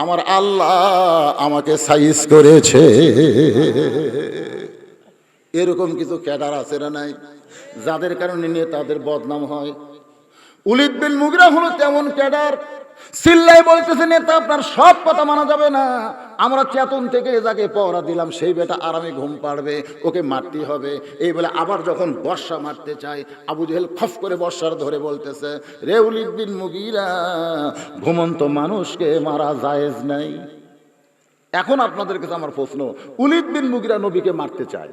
আমার আল্লাহ আমাকে সাইজ করেছে। এরকম কিছু ক্যাডার আছে না নাই, যাদের কারণে নেতাদের বদনাম হয়। ওলীদ বিন মুগীরা হলো তেমন ক্যাডার। চিল্লাই বলতেছে, নেতা আপনার সব কথা মানা যাবে না, আমরা চেতন থেকে যাকে পহরা দিলাম সেই বেটা আরামে ঘুম পাড়বে, ওকে মারতে হবে। এই বলে আবার যখন বর্ষা মারতে চায়, আবু জেহেল খফ করে বর্ষার ধরে বলতেছে, রে ওলীদ বিন মুগীরা, ঘুমন্ত মানুষকে মারা জায়েজ নাই। এখন আপনাদের কাছে আমার প্রশ্ন, ওলীদ বিন মুগীরা নবীকে মারতে চায়,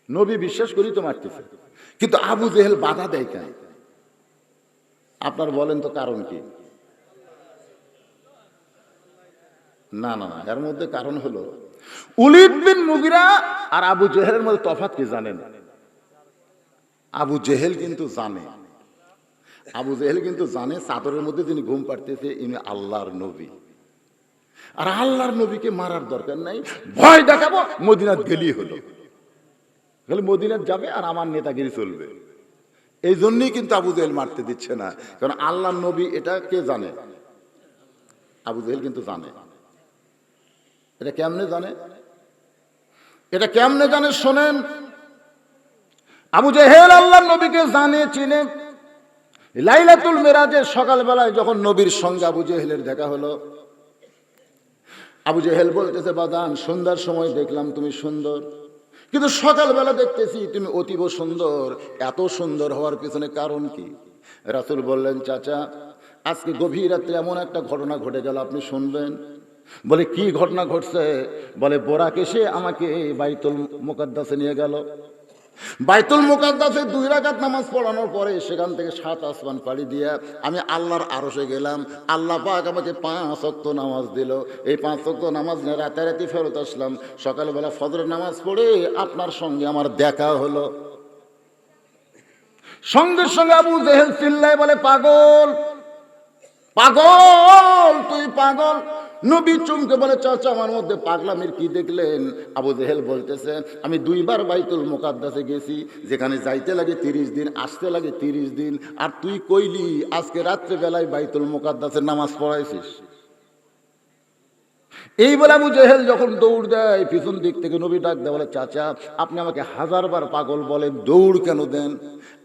নবী বিশ্বাস করি তো মারতেছে, কিন্তু আবু জেহেল বাধা দেয় কেন? আপনার বলেন তো কারণ কি? না না না, এর মধ্যে কারণ হলো ওলীদ বিন মুগীরা আর আবু জেহেলের মধ্যে তফাৎ কি জানেন? আবু জেহেল কিন্তু জানে, আবু জেহেল কিন্তু জানে চাদরের মধ্যে যিনি ঘুম পাড়তেছে ইনি আল্লাহর নবী, আর আল্লাহর নবীকে মারার দরকার নাই, ভয় দেখাবো মদিনাত গেলি হলো, খালি মদিনাত যাবে আর আমার নেতাগিরি চলবে। এই জন্যই কিন্তু আবু জেহেল মারতে দিচ্ছে না, কারণ আল্লাহর নবী এটা কে জানে? আবু জেহেল কিন্তু জানে। এটা কেমনে জানে? এটা কেমনে জানে শোনেন। আবু জেহেল আল্লাহর নবীকে জানে, চিনে। লাইলাতুল মেরাজের সকালবেলায় যখন নবীর সঙ্গে আবু জেহেলের দেখা হলো, আবু জেহেল বলতেছে, বাদান সন্ধ্যার সময় দেখলাম তুমি সুন্দর, কিন্তু সকালবেলা দেখতেছি তুমি অতীব সুন্দর। এত সুন্দর হওয়ার পিছনে কারণ কি? রাসূল বললেন, চাচা আজকে গভীর রাত্রে এমন একটা ঘটনা ঘটে গেল, আপনি শুনবেন। বলে কি ঘটনা ঘটছে? বলে বোরাক এসে আমাকে বাইতুল মুকাদ্দাসে নিয়ে গেল। বাইতুল মুকাদ্দাসে 2 রাকাত নামাজ পড়ানোর পরে সেখান থেকে 7 আসমান পাড়ি দিয়ে আমি আল্লাহর আরশে গেলাম। আল্লাহ পাক আমাকে 5 ওয়াক্ত নামাজ দিল। এই 5 ওয়াক্ত নামাজ নিয়ে রাতারাতি ফেরত আসলাম। সকালবেলা ফজরের নামাজ পড়ে আপনার সঙ্গে আমার দেখা হলো। সঙ্গে সঙ্গে আবু জেহেল চিল্লায় বলে, পাগল পাগল, তুই পাগল। নবী চমকে বলে, চাচা আমার মধ্যে পাগলামির কি দেখলেন? আবু জেহেল বলতেছে, আমি 2 বার বাইতুল মুকাদ্দাসে গেছি, যেখানে যাইতে লাগে 30 দিন, আসতে লাগে 30 দিন, আর তুই কইলি আজকে রাত্রে বেলায় বাইতুল মুকাদ্দাসের নামাজ পড়াইছিস। এই বলে আবু জেহেল যখন দৌড় দেয়, পিছন দিক থেকে নবী ডাক দেয়, বলে, চাচা আপনি আমাকে 1000 বার পাগল বলেন, দৌড় কেন দেন?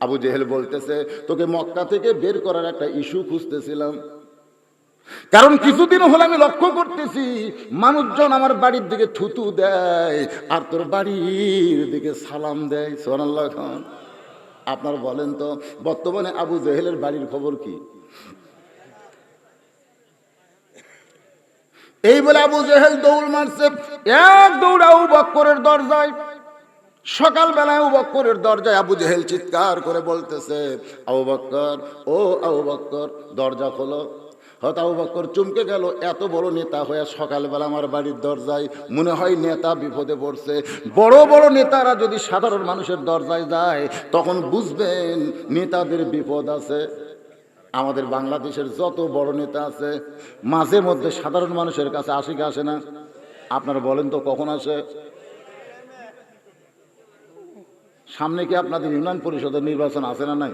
আবু জেহেল বলতেছে, তোকে মক্কা থেকে বের করার একটা ইস্যু খুঁজতেছিলাম, কারণ কিছুদিন হলে আমি লক্ষ্য করতেছি মানুষজন আমার বাড়ির দিকে থুতু দেয় আর তোর বাড়ির দিকে সালাম দেয়। সুবহানাল্লাহ। আপনার বলেন তো বর্তমানে আবু জেহেলের বাড়ির খবর কি? এই বলে আবু জেহেল দৌড় মারছে, এক দৌড় আবু বকরের দরজায়। সকালবেলায় আবু বকরের দরজায় আবু জেহেল চিৎকার করে বলতেছে, আবু বকর, ও আবু বকর, দরজা খোলো। হয়তো আবু বকর চমকে গেল, এত বড় নেতা হয়ে সকালবেলা আমার বাড়ির দরজায়, মনে হয় নেতা বিপদে পড়ছে। বড় বড় নেতারা যদি সাধারণ মানুষের দরজায় যায় তখন বুঝবেন নেতাদের বিপদ আছে। আমাদের বাংলাদেশের যত বড় নেতা আছে মাঝে মধ্যে সাধারণ মানুষের কাছে আসে কি আসে না? আপনারা বলেন তো কখন আসে? সামনে কি আপনাদের ইউনিয়ন পরিষদের নির্বাচন আছে না নাই?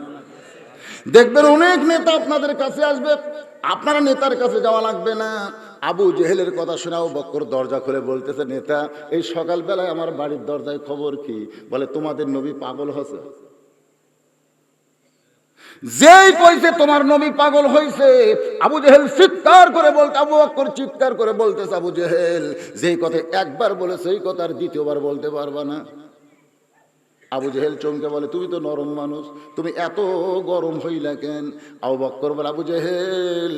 দেখবেন অনেক নেতা আপনাদের কাছে আসবে, আপনারা নেতার কাছে যাওয়া লাগবে না। আবু জেহেলের কথা শুনে আবু বকর দরজা খুলে বলতেছে, নেতা এই সকালবেলায় আমার বাড়ির দরজায় খবর কি? বলে, তোমাদের নবী পাগল হয়েছে। যেই কইছে তোমার নবী পাগল হয়েছে, আবু জেহেল চিৎকার করে বলতে, আবু বকর চিৎকার করে বলতেছে, আবু জেহেল যেই কথা একবার বলে সেই কথা আর দ্বিতীয়বার বলতে পারবা না। আবু জেহেল চমকে বলে, তুমি তো নরম মানুষ, তুমি এত গরম হইলা কেন? আবু বকর বলে, আবু জেহেল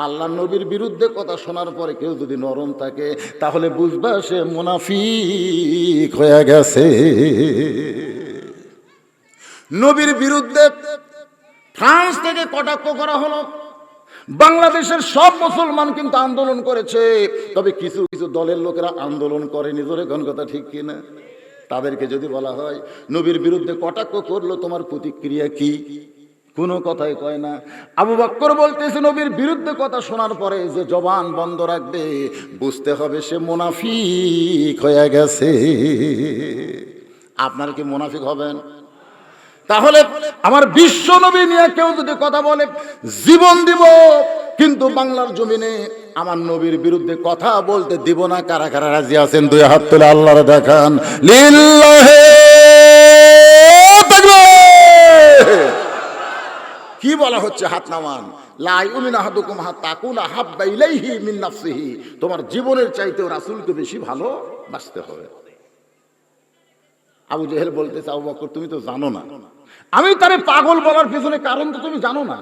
আল্লাহ নবীর বিরুদ্ধে কথা শোনার পরে কেউ যদি নরম থাকে তাহলে বুঝবা সে মুনাফিক হয়ে গেছে। নবীর বিরুদ্ধে ফ্রান্স থেকে কটাক্ষ করা হলো। বাংলাদেশের সব মুসলমান কিন্তু আন্দোলন করেছে, তবে কিছু কিছু দলের লোকেরা আন্দোলন করেনি। জোরে কোন কথা ঠিক কিনা? তাদেরকে যদি বলা হয় নবীর বিরুদ্ধে কটাক্ষ করলো, তোমার প্রতিক্রিয়া কি? কোনো কথাই কয় না। আবু বকর বলতেছে, নবীর বিরুদ্ধে কথা শোনার পরে যে জবান বন্ধ রাখবে বুঝতে হবে সে মুনাফিক হয়ে গেছে। আপনারা কি মুনাফিক হবেন? তাহলে আমার বিশ্ব নবী নিয়ে কেউ যদি কথা বলে জীবন দিব, কিন্তু বাংলার জমিনে আমার নবীর বিরুদ্ধে কথা বলতে দিব না। কারা কারা রাজি আছেন দুই হাত তুলে আল্লাহর দেখান। লিল্লাহে তাকবীর। কি বলা হচ্ছে? হাত নামান। লা ইউমিনু আহাদুকুম হাত্তা আকুনা হাব্বা ইলাইহি মিন নাফসিহি। তোমার জীবনের চাইতেও রাসূলকে বেশি ভালোবাসতে হবে। আবু জেহেল বলতেছে, আবু বকর তুমি তো জানো না। আমি তারে পাগল বলার পিছনে কারণ তো তুমি জানো না।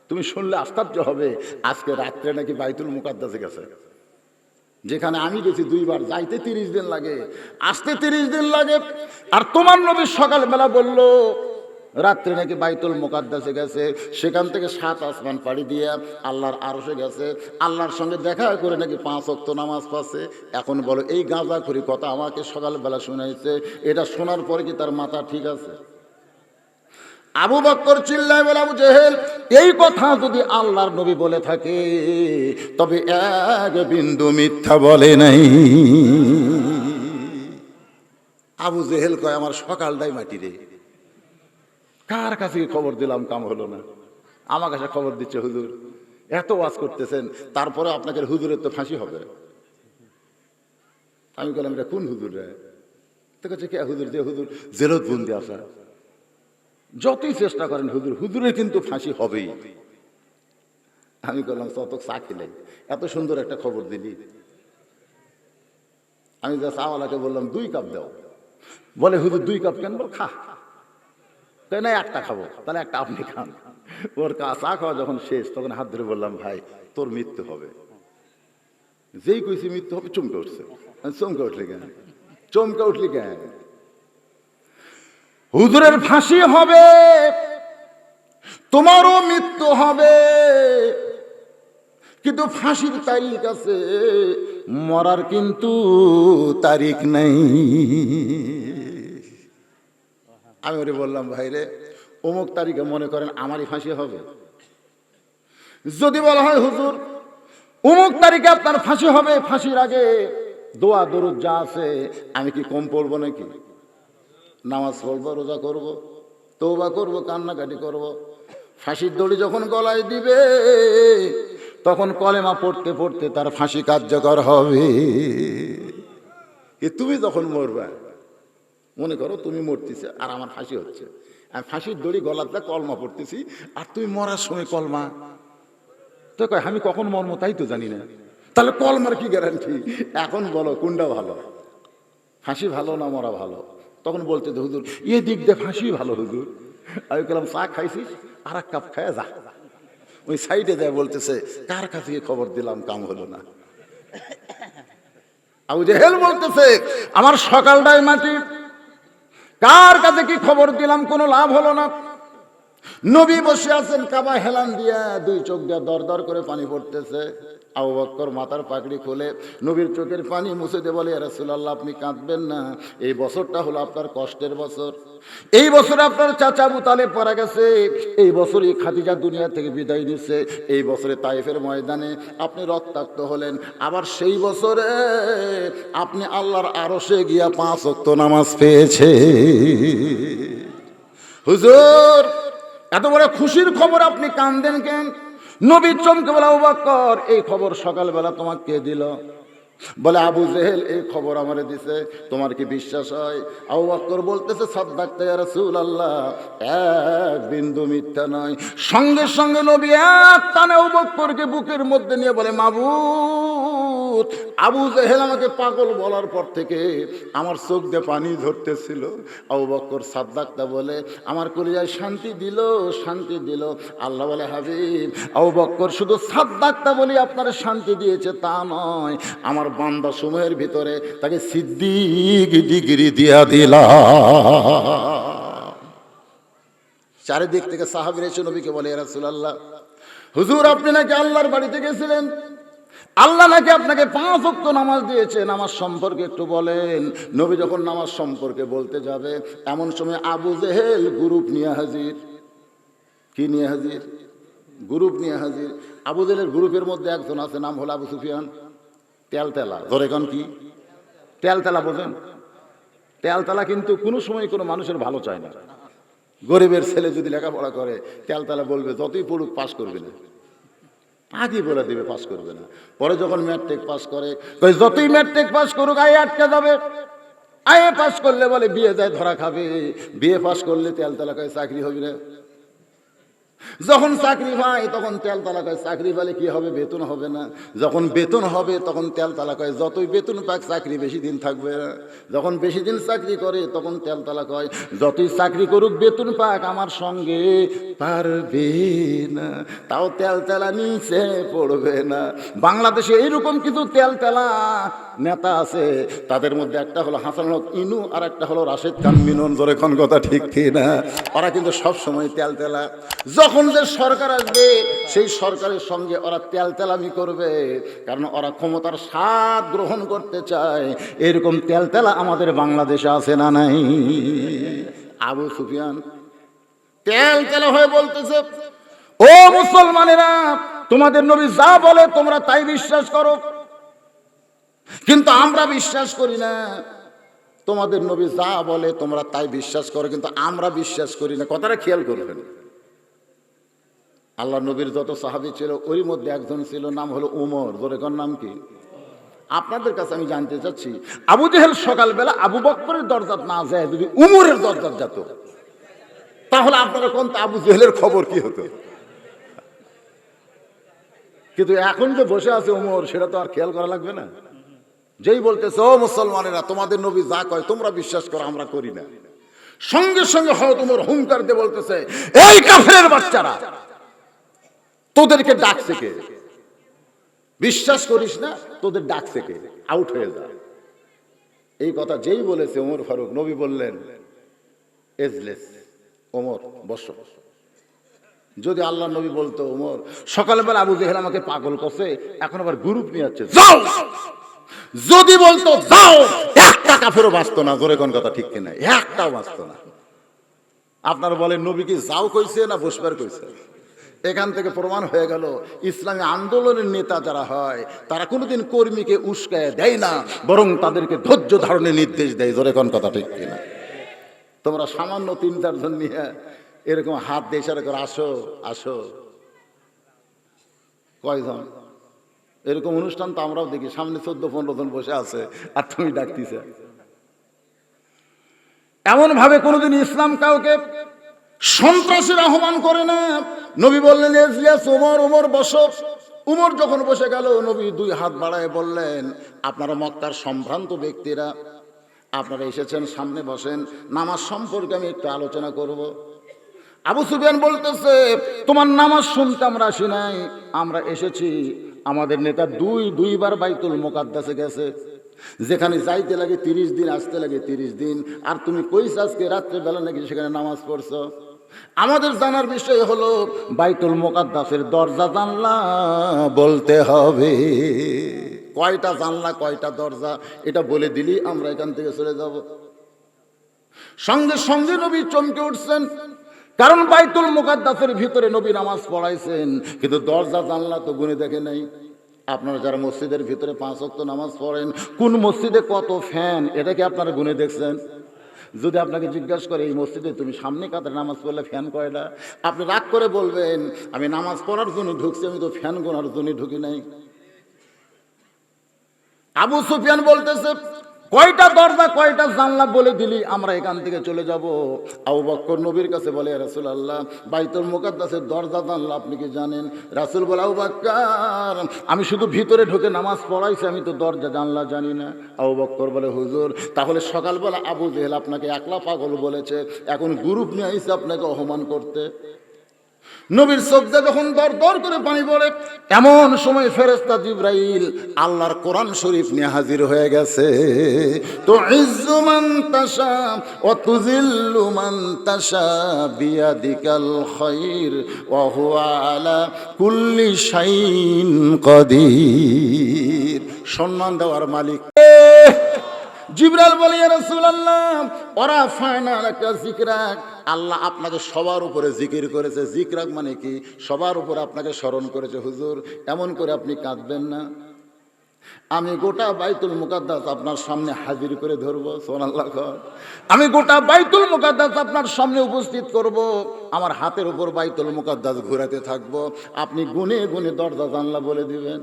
তুমি শুনলে আশ্চর্য হবে, আজকে রাত্রে নাকি বাইতুল মুকাদ্দাসে গেছে, যেখানে আমি গেছি 2 বার, যাইতে 30 দিন লাগে, আসতে 30 দিন লাগে। আর তোমার নবী সকালবেলা বলল রাত্রে নাকি বাইতুল মুকাদ্দাসে গেছে, সেখান থেকে 7 আসমান পাড়ি দিয়ে আল্লাহর আরশে গেছে, আল্লাহর সঙ্গে দেখা করে নাকি 5 ওয়াক্ত নামাজ পড়ছে। এখন বলো এই গাঁজাখুরি কথা আমাকে সকালবেলা শুনাইছে, এটা শোনার পরে কি তার মাথা ঠিক আছে? আবু বকর চিল্লায় বলে, আবু জেহেল এই কথা যদি আল্লাহর নবী বলে থাকে তবে এক বিন্দু মিথ্যা বলে নাই। আবু জেহেল কয় আমার সকালটাই মাটি রে, কার কাছে খবর দিলাম কাম হলো না, আমার কাছে খবর দিচ্ছে হুজুর এত ওয়াজ করতেছেন, তারপরে আপনাকে হুজুরের তো ফাঁসি হবে। আমি বললাম এটা কোন হুজুর রে? তো কাছে কে হুজুর? যে হুজুর জেলত বন্দি আসা, যতই চেষ্টা করেন হুজুর, হুজুরের কিন্তু ফাঁসি হবেই। আমি বললাম তত চা খেলে এত সুন্দর একটা খবর দিলি। আমি যা চাওয়ালাকে বললাম 2 কাপ দাও, বলে হুজুর 2 কাপ কেন? বল খা। তাই না, একটা খাবো, তাহলে একটা আপনি খান। ওর চা খাওয়া যখন শেষ তখন হাত ধরে বললাম ভাই তোর মৃত্যু হবে। যেই কইছি মৃত্যু হবে চমকে উঠছে। চমকে উঠলি কেন? চমকে উঠলি কেন? হুজুরের ফাঁসি হবে, তোমারও মৃত্যু হবে, কিন্তু ফাঁসির তারিখ আছে, মরার কিন্তু তারিখ নাই। আমি ওরে বললাম ভাই রে অমুক তারিখে মনে করেন আমারই ফাঁসি হবে, যদি বলা হয় হুজুর অমুক তারিখে আপনার ফাঁসি হবে, ফাঁসির আগে দোয়া দরুদ যা আছে আমি কি কম পড়বো নাকি? নামাজ পড়বো, রোজা করব, তওবা করব, কান্নাকাটি করব। ফাঁসির দড়ি যখন গলায় দিবে তখন কলেমা পড়তে পড়তে তার ফাঁসি কার্যকর হবে। তুমি যখন মরবা, মনে করো তুমি মরতেছে আর আমার ফাঁসি হচ্ছে, আমি ফাঁসির দড়ি গলাতে কলমা পড়তেছি আর তুমি মরার সময় কলমা তো কয় আমি কখন মরবো তাই তো জানি না। তাহলে কলমার কি গ্যারান্টি? এখন বলো কোনটা ভালো, ফাঁসি ভালো না মরা ভালো? তখন বলতে হুজুর এ দিক দিয়ে ফাঁসি ভালো হুজুর। আমি বললাম চা খাইছিস, আর 1 কাপ খায় যা। ওই সাইডে যায় বলতেছে কার কাছে খবর দিলাম কাম হলো না। আবু জেহেল বলতেছে আমার সকালটাই মাটি, কার কাছে কি খবর দিলাম কোনো লাভ হলো না। নবী বসে আছেন কাবা হেলান দিয়া, 2 চোখ দিয়া দর দর করে পানি পড়তেছে। আবু বকর মাথার পাগড়ি খুলে নবীর চোখের পানি মুছে দিয়ে বলে, ইয়া রাসূলুল্লাহ আপনি কাঁদবেন না, এই বছরটা হলো আপনার কষ্টের বছর। এই বছরে আপনার চাচা আবু তালেব মারা গেছে, এই বছরই খাদিজা দুনিয়া থেকে বিদায় নিচ্ছে, এই বছরে তায়েফের ময়দানে আপনি রক্তাক্ত হলেন, আবার সেই বছরে আপনি আল্লাহর আরশে গিয়া 5 ওয়াক্ত নামাজ পেয়েছে। হুজুর এত বড় খুশির খবর আপনি কান্দেন কেন? নবী চমকে বলে, আবু বকর এই খবর সকালবেলা তোমাকে কে দিল? বলে আবু জেহেল এই খবর আমারে দিছে। তোমার কি বিশ্বাস হয়? আবু বকর বলতেছে সাদ্দাকতা ইয়া রাসূলুল্লাহ, এক বিন্দু মিথ্যা নয়। সঙ্গে সঙ্গে নবী এক টানে আবু বকরকে বুকের মধ্যে নিয়ে বলে, মাবুদ আবু জেহেল আমাকে পাগল বলার পর থেকে আমার চোখ দিয়ে পানি ঝরতেছিল। আবু বকর সাদ্দাকতা বলে আমার কলিজায় শান্তি দিল, শান্তি দিল। আল্লাহ বলে হাবিব আবু বকর শুধু সাদ্দাকতা বলি আপনার শান্তি দিয়েছে তা নয়, আমার বান্দা সময়ের ভিতরে তাকে সিদ্দিক ডিগ্রি দিয়া দিলা। চারিদিক থেকে সাহাবীরা এসে নবীকে বলে, ইয়া রাসূলুল্লাহ হুজুর আপনি নাকি আল্লাহর বাড়িতে গেছিলেন, আল্লাহ নাকি আপনাকে 5 ওয়াক্ত নামাজ দিয়েছে, নামাজ সম্পর্কে একটু বলেন। নবী যখন নামাজ সম্পর্কে বলতে যাবে এমন সময় আবু জেহেল গ্রুপ নিয়ে হাজির। কি নিয়ে হাজির? গ্রুপ নিয়ে হাজির। আবু জেহেলের গ্রুপের মধ্যে একজন আছে, নাম হলো আবু সুফিয়ান। তেলতেলা, ধরে কোন কি তেলতেলা বোঝেন? তেলতেলা কিন্তু কোনো সময় কোনো মানুষের ভালো চায় না, গরিবের ছেলে যদি লেখাপড়া করে তেলতলা বলবে যতই পড়ুক পাস করবে না, আগে বলে দেবে পাস করবে না। পরে যখন ম্যাট্রিক পাস করে যতই ম্যাট্রিক পাস করুক আয়ে আটকে যাবে। আয়ে পাস করলে বলে বিয়ে যায় ধরা খাবে, বিয়ে পাস করলে তেলতলা কয় চাকরি হবে না। যখন চাকরি পায় তখন তেলতলা কয় চাকরি পেলে কি হবে, বেতন হবে না। যখন বেতন হবে তখন তেলতলা কয় যতই বেতন পাক চাকরি বেশি দিন থাকবে না। যখন বেশি দিন চাকরি করে তখন তেলতলা কয় যতই চাকরি করুক বেতন পাক আমার সঙ্গে পারবে না। তাও তেলতলা নিচে পড়বে না। বাংলাদেশে এইরকম কিছু তেলতলা নেতা আছে, তাদের মধ্যে একটা হলো হাসান হক ইনু আর একটা হলো রাশেদ খান মিনন। জোরে কোন কথা ঠিক কি না? ওরা কিন্তু সব সময় তেলতেলা। যখন যে সরকার আসবে সেই সরকারের সঙ্গে ওরা তেলতেলামি করবে, কারণ ওরা ক্ষমতার স্বাদ গ্রহণ করতে চায়। এরকম তেলতেলা আমাদের বাংলাদেশে আছে না নাই? আবু সুফিয়ান তেলতেলা হয়ে বলতেছে, ও মুসলমানেরা, তোমাদের নবী যা বলে তোমরা তাই বিশ্বাস করো, কিন্তু আমরা বিশ্বাস করি না। তোমাদের নবী যা বলে তোমরা তাই বিশ্বাস করো, কিন্তু আমরা বিশ্বাস করি না। কথাটা খেয়াল করবেন। আল্লাহ নবীর যত সাহাবী ছিল ওর মধ্যে একজন ছিল, নাম হলো উমর। জোরে কোন নাম কি? আপনাদের কাছে আমি জানতে চাচ্ছি, আবু জেহেল সকালবেলা আবু বকরের দরজাত না যায় যদি উমরের দরজাত যেত, তাহলে আপনারা কোন আবু জেহেলের খবর কি হতো? কিন্তু এখন যে বসে আছে উমর, সেটা তো আর খেয়াল করা লাগবে না। যেই বলতেছে ও মুসলমানেরা, তোমাদের নবী যা কয় তোমরা বিশ্বাস করো, আমরা করি না, সঙ্গে সঙ্গে হয়তো উমর হুঙ্কার দিয়ে বলতেছে, এই কাফেরের বাচ্চারা, তোদেরকে ডাকছে কে? বিশ্বাস করিস না, তোদের ডাকছে কে? আউট হয়ে যা। এই কথা যেই বলেছে ওমর ফারুক, নবী বললেন এজলেস, ওমর বসো। যদি আল্লাহ নবী বলতো ওমর সকালবেলা আবু জেহেল আমাকে পাগল করছে, এখন আবার গ্রুপ নিয়ে যাচ্ছে, যাও। যদি বলতো যাও, একটা কাফেরও বাঁচতো না। জোরে কোন কথা ঠিক কিনা? একটাও বাঁচতো না। আপনারা বলেন নবী কি যাও কইছে না বসবার কইছে? এখান থেকে প্রমাণ হয়ে গেল ইসলামী আন্দোলনের নেতা যারা হয় তারা কোনোদিন কর্মীকে উস্কায় দেয় না, বরং তাদেরকে ধৈর্য ধারণের নির্দেশ দেয়। জোরে কোন কথা ঠিক কিনা? তোমরা সামান্য 3-4 জন নিয়ে এরকম হাত দিয়ে ইশারা করে আসো আসো, কয়জন? এরকম অনুষ্ঠান তো আমরাও দেখি, সামনে 14-15 জন বসে আছে আর তুমি ডাকতেছে। এমন ভাবে কোনোদিন ইসলাম কাউকে সন্ত্রাসীর আহ্বান করে না। নবী বললেন এজলিয়াস, ওমর, ওমর বসো। উমর যখন বসে গেল, নবী 2 হাত বাড়ায় বললেন, আপনারা মক্কার সম্ভ্রান্ত ব্যক্তিরা, আপনারা এসেছেন, সামনে বসেন, নামাজ সম্পর্কে আমি একটু আলোচনা করব। আবু সুফিয়ান বলতেছে, তোমার নামাজ শুনতে আমরা আসি নাই, আমরা এসেছি আমাদের নেতা দুইবার বাইতুল মুকাদ্দাসে গেছে, যেখানে যাইতে লাগে 30 দিন, আসতে লাগে 30 দিন, আর তুমি কইছ আজকে রাত্রে বেলা নাকি সেখানে নামাজ পড়ছো। আমাদের জানার বিষয় হলো বাইতুল মুকাদ্দাসের দরজা জানলা বলতে হবে। কয়টা জানলা কয়টা দরজা এটা বলে দিলি আমরা এখান থেকে চলে যাব। সঙ্গে সঙ্গে নবী চমকে উঠছেন, কারণ বাইতুল মুকাদ্দাসের ভিতরে নবী নামাজ পড়াইছেন, কিন্তু দরজা জানলা তো গুনে দেখে নাই। আপনারা যারা মসজিদের ভিতরে 5 ওয়াক্ত নামাজ পড়েন, কোন মসজিদে কত ফ্যান এটা কি আপনারা গুনে দেখছেন? যদি আপনাকে জিজ্ঞাসা করে এই মসজিদে তুমি সামনে কাতারে নামাজ পড়লে ফ্যান কয়টা, আপনি রাগ করে বলবেন আমি নামাজ পড়ার জন্য ঢুকছি, আমি তো ফ্যান গোনার জন্য ঢুকি নাই। আবু সুফিয়ান বলতেছে, কয়টা দরজা কয়টা জানলা বলে দিলি আমরা এখান থেকে চলে যাব। আবু বকর নবীর কাছে বলে, ইয়া রাসূলুল্লাহ, বাইতুল মুকাদ্দাসের দরজা জানলা আপনি কি জানেন? রাসূল বলে, আবু বকর, আমি শুধু ভিতরে ঢুকে নামাজ পড়াইছি, আমি তো দরজা জানলা জানি না। আবু বকর বলে, হুজুর, তাহলে সকালবেলা আবু জেহেল আপনাকে একলা পাগল বলেছে, এখন গ্রুপ নিয়ে আইছে আপনাকে অপমান করতে। নবীর চোখে যখন দর দর করে পানি পড়ে, এমন সময় ফেরেশতা জিবরাইল আল্লাহর কোরআন শরীফ নিয়ে হাজির হয়ে গেছে। তো ইজ্জু মান তাশা ওয়া তুযিল্লু মান তাশা বিয়াদিকাল খায়র ওয়া হুয়া আলা কুল্লি শাইইন কাদির। সম্মান দেওয়ার মালিক জিবরাইল বলে, ইয়া রাসূলুল্লাহ, ওরা ফায়না লাকা যিকরাক, আল্লাহ আপনাকে সবার উপরে জিকির করেছে। জিকরাক মানে কি? সবার উপরে আপনাকে স্মরণ করেছে। হুজুর, এমন করে আপনি কাঁদবেন না। আমি গোটা বাইতুল মুকাদ্দাস আপনার সামনে হাজির করে ধরবো, সুবহানাল্লাহ। আমি গোটা বাইতুল মুকাদ্দাস আপনার সামনে উপস্থিত করব, আমার হাতের উপর বাইতুল মুকাদ্দাস ঘোরাতে থাকবো, আপনি গুনে গুনে দরজা জানলা বলে দিবেন।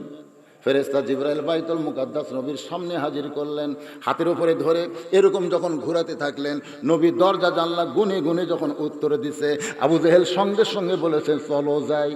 ফেরেশতা জিবরাইল বাইতুল মুকাদ্দাস নবীর সামনে হাজির করলেন, হাতের উপরে ধরে এরকম যখন ঘোরাতে থাকলেন, নবী দরজা জানলা গুনে গুনে যখন উত্তর দিছে, আবু জেহেল সঙ্গে সঙ্গে বলেছে চলো যাই,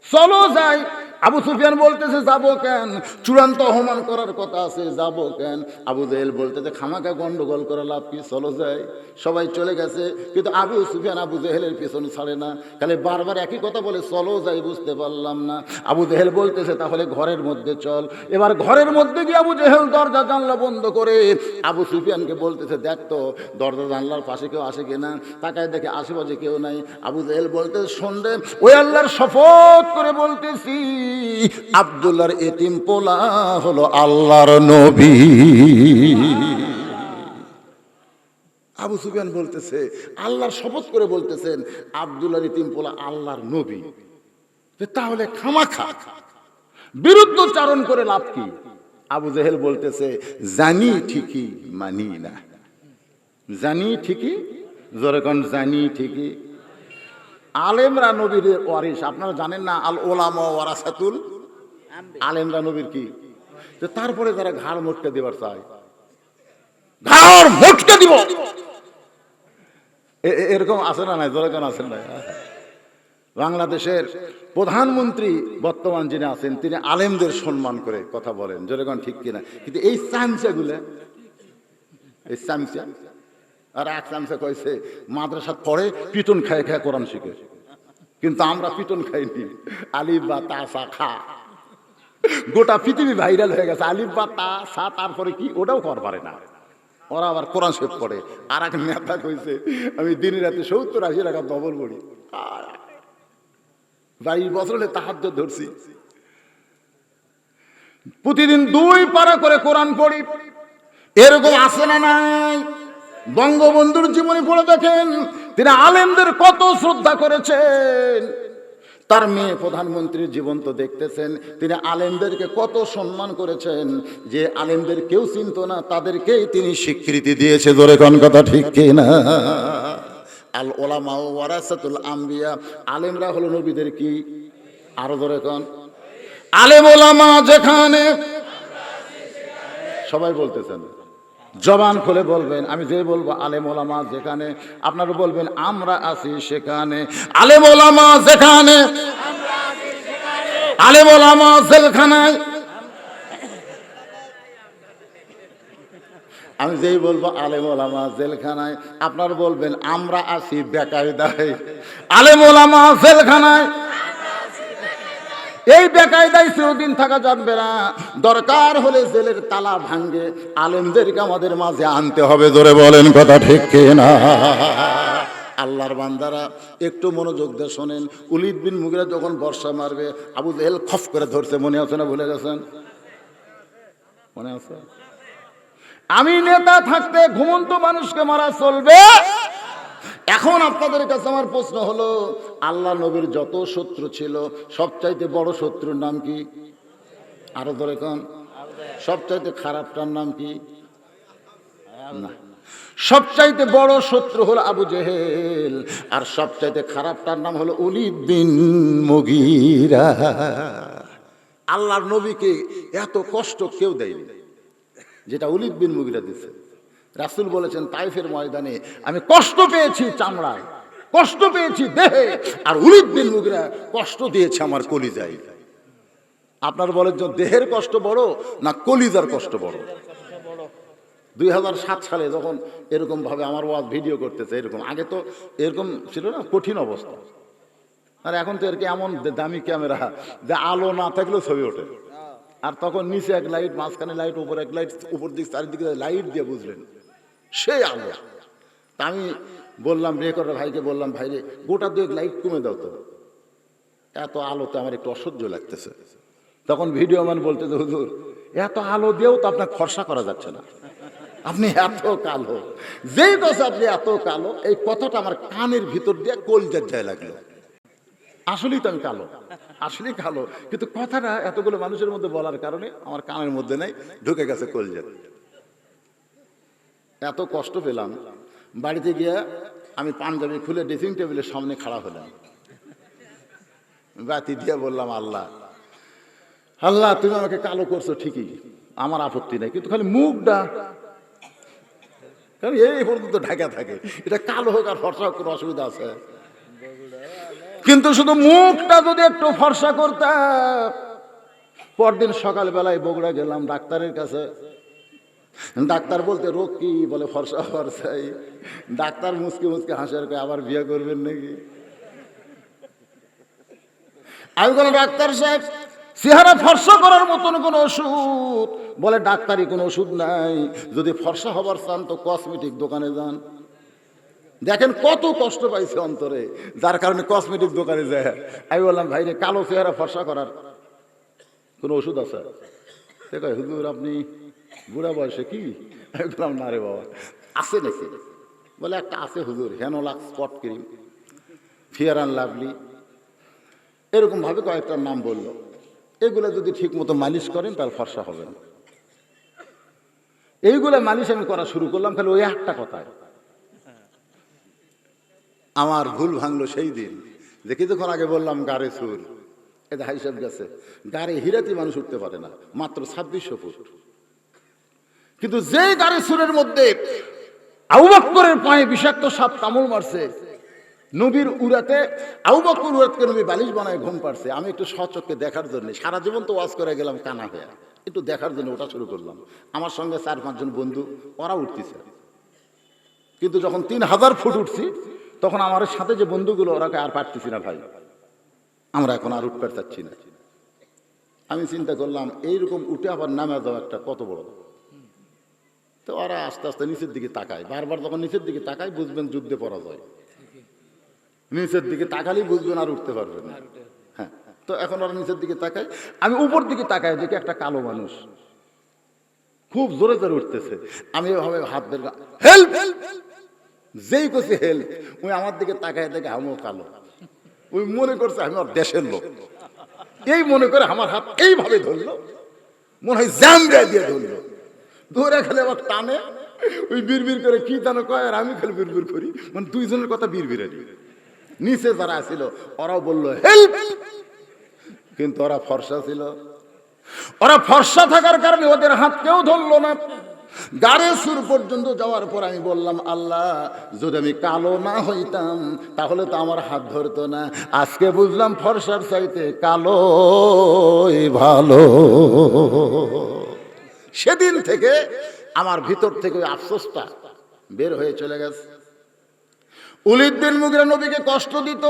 চলো যাই। আবু সুফিয়ান বলতেছে যাবো কেন, চূড়ান্ত অপমান করার কথা আছে, যাবো কেন? আবু জেহেল বলতেছে খামাকা গন্ডগোল করা লাভ কি, চলো যাই। সবাই চলে গেছে, কিন্তু আবু সুফিয়ান আবু জেহেলের পিছন ছাড়ে না, খালি বারবার একই কথা বলে চলো যাই। বুঝতে পারলাম না। আবু জেহেল বলতেছে তাহলে ঘরের মধ্যে চল। এবার ঘরের মধ্যে গিয়ে আবু জেহেল দরজা জানলা বন্ধ করে আবু সুফিয়ানকে বলতেছে দেখ তো দরজা জানলার পাশে কেউ আসে কিনা, তাকায় দেখে আশেপাশে কেউ নাই। আবু জেহেল বলতেছে শোন রে, ওই আল্লাহর শপথ করে বলতেছি আব্দুল্লাহর এতিম পোলা হলো আল্লাহর নবী। আবু সুফিয়ান বলতেছে আল্লাহর শপথ করে বলতেছেন আব্দুল্লাহর এতিম পোলা আল্লাহর নবী, তাহলে খামাখা বিরুদ্ধচারণ করে লাভ কি? আবু জেহেল বলতেছে জানি ঠিকই মানি না, জানি ঠিকই, জোরে কোন জানি ঠিকই। আলেমরা নবীর ওয়ারিস, আপনারা জানেন না আল ওলামা ওয়ারাসাতুল, আলেমরা নবীর কি? তো তারপরে যারা ঘাড় মোটকে দেবার চায়, ঘাড় মোটকে দিব, এরকম আছে না নাই? জোরে কোন আছেন না? বাংলাদেশের প্রধানমন্ত্রী বর্তমান যিনি আছেন তিনি আলেমদের সম্মান করে কথা বলেন, জোরে কোন ঠিক কিনা? কিন্তু এই চামচাগুলা, এই চামচা আর এক চামচা কইছে মাদ্রাসা পড়ে পিটন খায় খায় কোরআন শিখে, কিন্তু আমরা পিটন খাইনি। আলিফ বা তা সা খা, গোটা পৃথিবী ভাইরাল হয়ে গেছে আলিফ বা তা সা, তারপরে কি ওটাও কর পারে না, ওরা আবার কোরআন শরীফ পড়ে। আর এক নেতা কইছে আমি দিনে রাতে 70-80 টাকা ডবল পড়ি, 22 বছর হলে তাহাজ্জুদ ধরছি, প্রতিদিন 2 পারা করে কোরআন পড়ি। এরকম আছে না নাই? বঙ্গবন্ধুর জীবনী পড়ে দেখেন, তিনি আলেমদের কত শ্রদ্ধা করেছেন। তার মেয়ে প্রধানমন্ত্রীর জীবন তো দেখতেছেন, তিনি আলেমদেরকে কত সম্মান করেছেন। যে আলেমদের কেউ চিনত না তাদেরকেই তিনি স্বীকৃতি দিয়েছে, জোরে কোন কথা ঠিক কিনা? আল ওলামা ওয়ারাসাতুল আম্বিয়া, আলেমরা হলো নবীদের কি? আরো জোরে কোন। আলেম ওলামা যেখানে, সবাই বলতেছেন, জবান খুলে বলবেন। আমি যে বলবো আলেম ওলামা যেখানে, আপনারা বলবেন আমরা আছি সেখানে। আলেম ওলামা যেখানে, আলেম ওলামা জেলখানায়। আমি যেই বলবো আলেম ওলামা জেলখানায়, আপনারা বলবেন আমরা আছি বেকায়দায়। আলেম ওলামা জেলখানায়, এই বেকায়দায় চিরদিন থাকা যাবে না। দরকার হলে জেলের তালা ভাঙ্গে আলেমদেরকে আমাদের মাঝে আনতে হবে, ধরে বলেন কথা ঠিক কিনা? আল্লাহর বান্দারা একটু মনোযোগ দিয়ে শোনেন। উলিদ বিন মুগিরা যখন বর্ষা মারবে, আবু জেহেল খফ করে ধরছে, মনে আছে না? ভুলে গেছেন? মনে আছে? আমি নেতা থাকতে ঘুমন্ত মানুষকে মারা চলবে? এখন আপনাদের কাছে আমার প্রশ্ন হলো, আল্লাহ নবীর যত শত্রু ছিল সবচাইতে বড় শত্রুর নাম কি? আরো ধরে কোন। সবচাইতে খারাপটার নাম কি? না, সবচাইতে বড় শত্রু হলো আবু জেহেল, আর সবচাইতে খারাপটার নাম হলো উলিদ বিন মুগিরা। আল্লাহর নবীকে এত কষ্ট কেউ দেয়নি যেটা উলিদ বিন মুগিরা দিচ্ছে। রাসূল বলেছেন তাইফের ময়দানে আমি কষ্ট পেয়েছি চামড়ায়, কষ্ট পেয়েছি দেহে, আর উলিদ বিন মুগিরা কষ্ট দিয়েছে আমার কলিজায়। আপনার বলেন যে দেহের কষ্ট বড় না কলিজার কষ্ট বড়? 2007 সালে যখন এরকম ভাবে আমার ওয়াজ ভিডিও করতেছে, এরকম আগে তো এরকম ছিল না, কঠিন অবস্থা। আর এখন তো এরকম এমন দামি ক্যামেরা যে আলো না থাকলেও ছবি ওঠে। আর তখন নিচে এক লাইট, মাঝখানে লাইট, উপর এক লাইট, উপর দিক চারিদিকে লাইট দিয়ে, বুঝলেন, সেই আলো। তা আমি বললাম রেকর্ডার ভাইকে, বললাম ভাই রে গোটা 2 লাইট কমে দাও তো, এত আলোতে আমার একটু অসহ্য লাগতেছে। তখন ভিডিও ম্যান বলতেছে হুজুর এত আলো দিয়েও তো আপনার ফর্সা করা যাচ্ছে না, আপনি এত কালো। যেই কথা আপনি এত কালো, এই কথাটা আমার কানের ভিতর দিয়ে কলজার যায় লাগলো। আসলেই তো আমি কালো, আসলেই কালো, কিন্তু কথাটা এতগুলো মানুষের মধ্যে বলার কারণে আমার কানের মধ্যে নাই, ঢুকে গেছে কলজের। এত কষ্ট পেলাম, বাড়িতে গিয়া আমি পাঞ্জাবি খুলে ড্রেসিং টেবিলের সামনে খাড়া হলাম, বাতি দিয়ে বললাম, আল্লাহ আল্লাহ তুমি আমাকে কালো করছো ঠিকই, আমার আপত্তি নাই, কিন্তু খালি মুখটা, কারণ এই পর্যন্ত ঢাকা থাকে, এটা কালো হোক আর ফর্সা হোক কোনো অসুবিধা আছে? কিন্তু শুধু মুখটা যদি একটু ফর্সা করতাম। পরদিন সকালবেলায় বগুড়া গেলাম ডাক্তারের কাছে, ডাক্তার বলতে রোগ কি, বলে ফর্সা ফর্সাই। ডাক্তার মুসকে মুসকে হাসার করে, আবার বিয়ে করবেন নাকি? আমি বললাম, ডাক্তার সাহেব চেহারা ফর্সা করার মতন কোনো ওষুধ? বলে ডাক্তারি কোনো ওষুধ নাই, যদি ফর্সা হবার চান তো কসমেটিক দোকানে যান। দেখেন কত কষ্ট পাইছে অন্তরে, যার কারণে কসমেটিক দোকানে যায়। আমি বললাম, ভাই রে, কালো চেহারা ফর্সা করার কোনো ওষুধ আছে? সে কয়, হুজুর আপনি বুড়া বয়সে কি? আমি বললাম, না রে বাবা, আছে নাকি? বলে, একটা আছে হুজুর, Henolux spot cream, fair and lovely, এরকম ভাবে কয়েকটার নাম বললো। এগুলো যদি ঠিক মতো মালিশ করেন তাহলে ফর্সা হবেন। এইগুলো মালিশ আমি করা শুরু করলাম, খালি ওই একটা কথায় আমার ভুল ভাঙলো সেই দিন। যে কিছুক্ষণ আগে বললাম গাড়ে সুর, এটা হিসাব গেছে, গাড়ি হিরাতি মানুষ উঠতে পারে না, মাত্র 2600 ফুট। কিন্তু যে গাড়ি সুরের মধ্যে আবু বকরের পায়ে বিষাক্ত সাপ কামড় মারছে, নবীর উরাতে আবু বকর উরাতকে নবী বালিশ বানায় ঘুম পাড়ছে। আমি একটু সচক্ষে দেখার জন্য, সারা জীবন তো ওয়াজ করে গেলাম কানা হয়ে, একটু দেখার জন্য ওটা শুরু করলাম। আমার সঙ্গে 4-5 জন বন্ধু, ওরা উঠতেছে। কিন্তু যখন 3000 ফুট উঠছি, তখন আমার সাথে যে বন্ধুগুলো, ওরাকে আর পারতেছি না ভাই, আমরা এখন আর উঠতে চাচ্ছি না। আমি চিন্তা করলাম, এইরকম উঠে আবার নামে যাওয়া একটা কত বড়। তো ওরা আস্তে আস্তে নিচের দিকে তাকায়, বারবার যখন নিচের দিকে তাকায় বুঝবেন যুদ্ধে পরাজয়। নিচের দিকে তাকালেই বুঝবেন আর উঠতে পারবেন না। হ্যাঁ, তো এখন ওরা নিচের দিকে তাকায়, আমি উপর দিকে তাকায় দেখি একটা কালো মানুষ খুব জোরে জোরে উঠতেছে। আমি এভাবে হাত বের, হেল্প, যেই করছি হেল্প, ওই আমার দিকে তাকায় দেখে আমিও কালো। ওই মনে করছে আমি আমার দেশের লোক, এই মনে করে আমার হাত এইভাবে ধরলো, মনে হয় জামরা দিয়ে ধরলো, ধরে খালি আবার টানে, ওই বিড়বিড় করে কি টানো কয়, আর আমি খালি বিড়বিড় করি, মানে দুইজনের কথা বিড়বিড়ারি। নিচে যারা ছিল ওরাও বললো হেল্প, কিন্তু ওরা ফর্সা ছিল, ওরা ফর্সা থাকার কারণে ওদের হাত কেউ ধরলো না। গাড়ে সুর পর্যন্ত যাওয়ার পর আমি বললাম, আল্লাহ যদি আমি কালো না হইতাম তাহলে তো আমার হাত ধরতো না। আজকে বুঝলাম ফর্সার চাইতে কালোই ভালো। সেদিন থেকে আমার ভিতর থেকে ওই আফসোসটা বের হয়ে চলে গেছে। উলিদ বিন মুগিরা নবীকে কষ্ট দিত।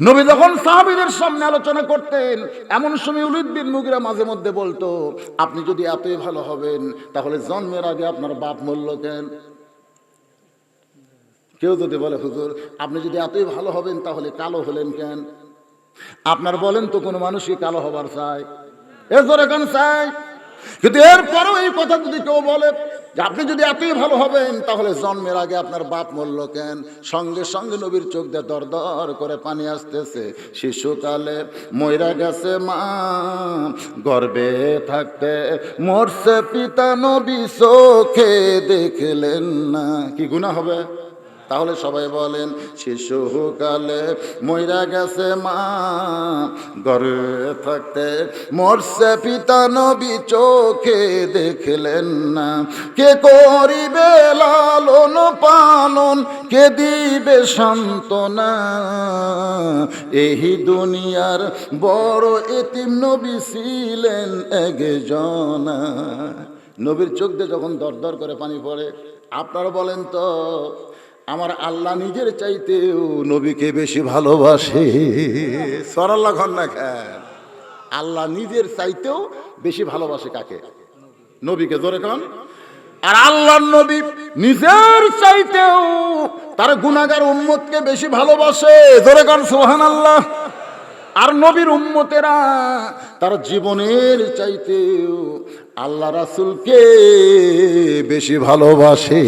নবী যখন সাহাবীদের সামনে আলোচনা করতেন, এমন সময় উলিদ বিন মুগিরা মাঝে মধ্যে বলতো, আপনি যদি এতই ভালো হবেন তাহলে জন্মের আগে আপনার বাপ মরল কেন? কেউ যদি বলে, হুজুর আপনি যদি এতই ভালো হবেন তাহলে কালো হলেন কেন? আপনার বলেন তো কোনো মানুষই কালো হবার চায়? এরপরে কেন চাই? কিন্তু এরপরেও এই কথা যদি কেউ বলে যে আপনি যদি এতই ভালো হবেন তাহলে জন্মের আগে আপনার বাপ মরল কেন, সঙ্গে সঙ্গে নবীর চোখ দিয়ে দর দর করে পানি আসতেছে। শিশুকালে মইরা গেছে মা, গর্ভে থাকতে মরছে পিতা, নবী চোখে দেখলেন না। কি গুনাহ হবে? তাহলে সবাই বলেন, শিশুকালে মইরা গেছে মা, গর্ভে থাকতে মরছে পিতা, নবী চোখে দেখলেন না। কে করিবে লালন পালন, কে দিবে সান্ত্বনা, এই দুনিয়ার বড় এতিম নবী ছিলেন একজনা। নবীর চোখ দিয়ে যখন দর দর করে পানি পড়ে, আপনারা বলেন তো আমার আল্লাহ নিজের চাইতেও নবীকে বেশি ভালোবাসে? সরাল্লাহ ঘর না খান, আল্লাহ নিজের চাইতেও বেশি ভালোবাসে কাকে? নবীকে। জোরে কান। আর আল্লাহর নবী নিজের চাইতেও তার গুনাহগার উম্মতকে বেশি ভালোবাসে। জোরে কান সুবহানাল্লাহ। আর নবীর উম্মতেরা তার জীবনের চাইতেও আল্লাহ রাসূলকে বেশি ভালোবাসে।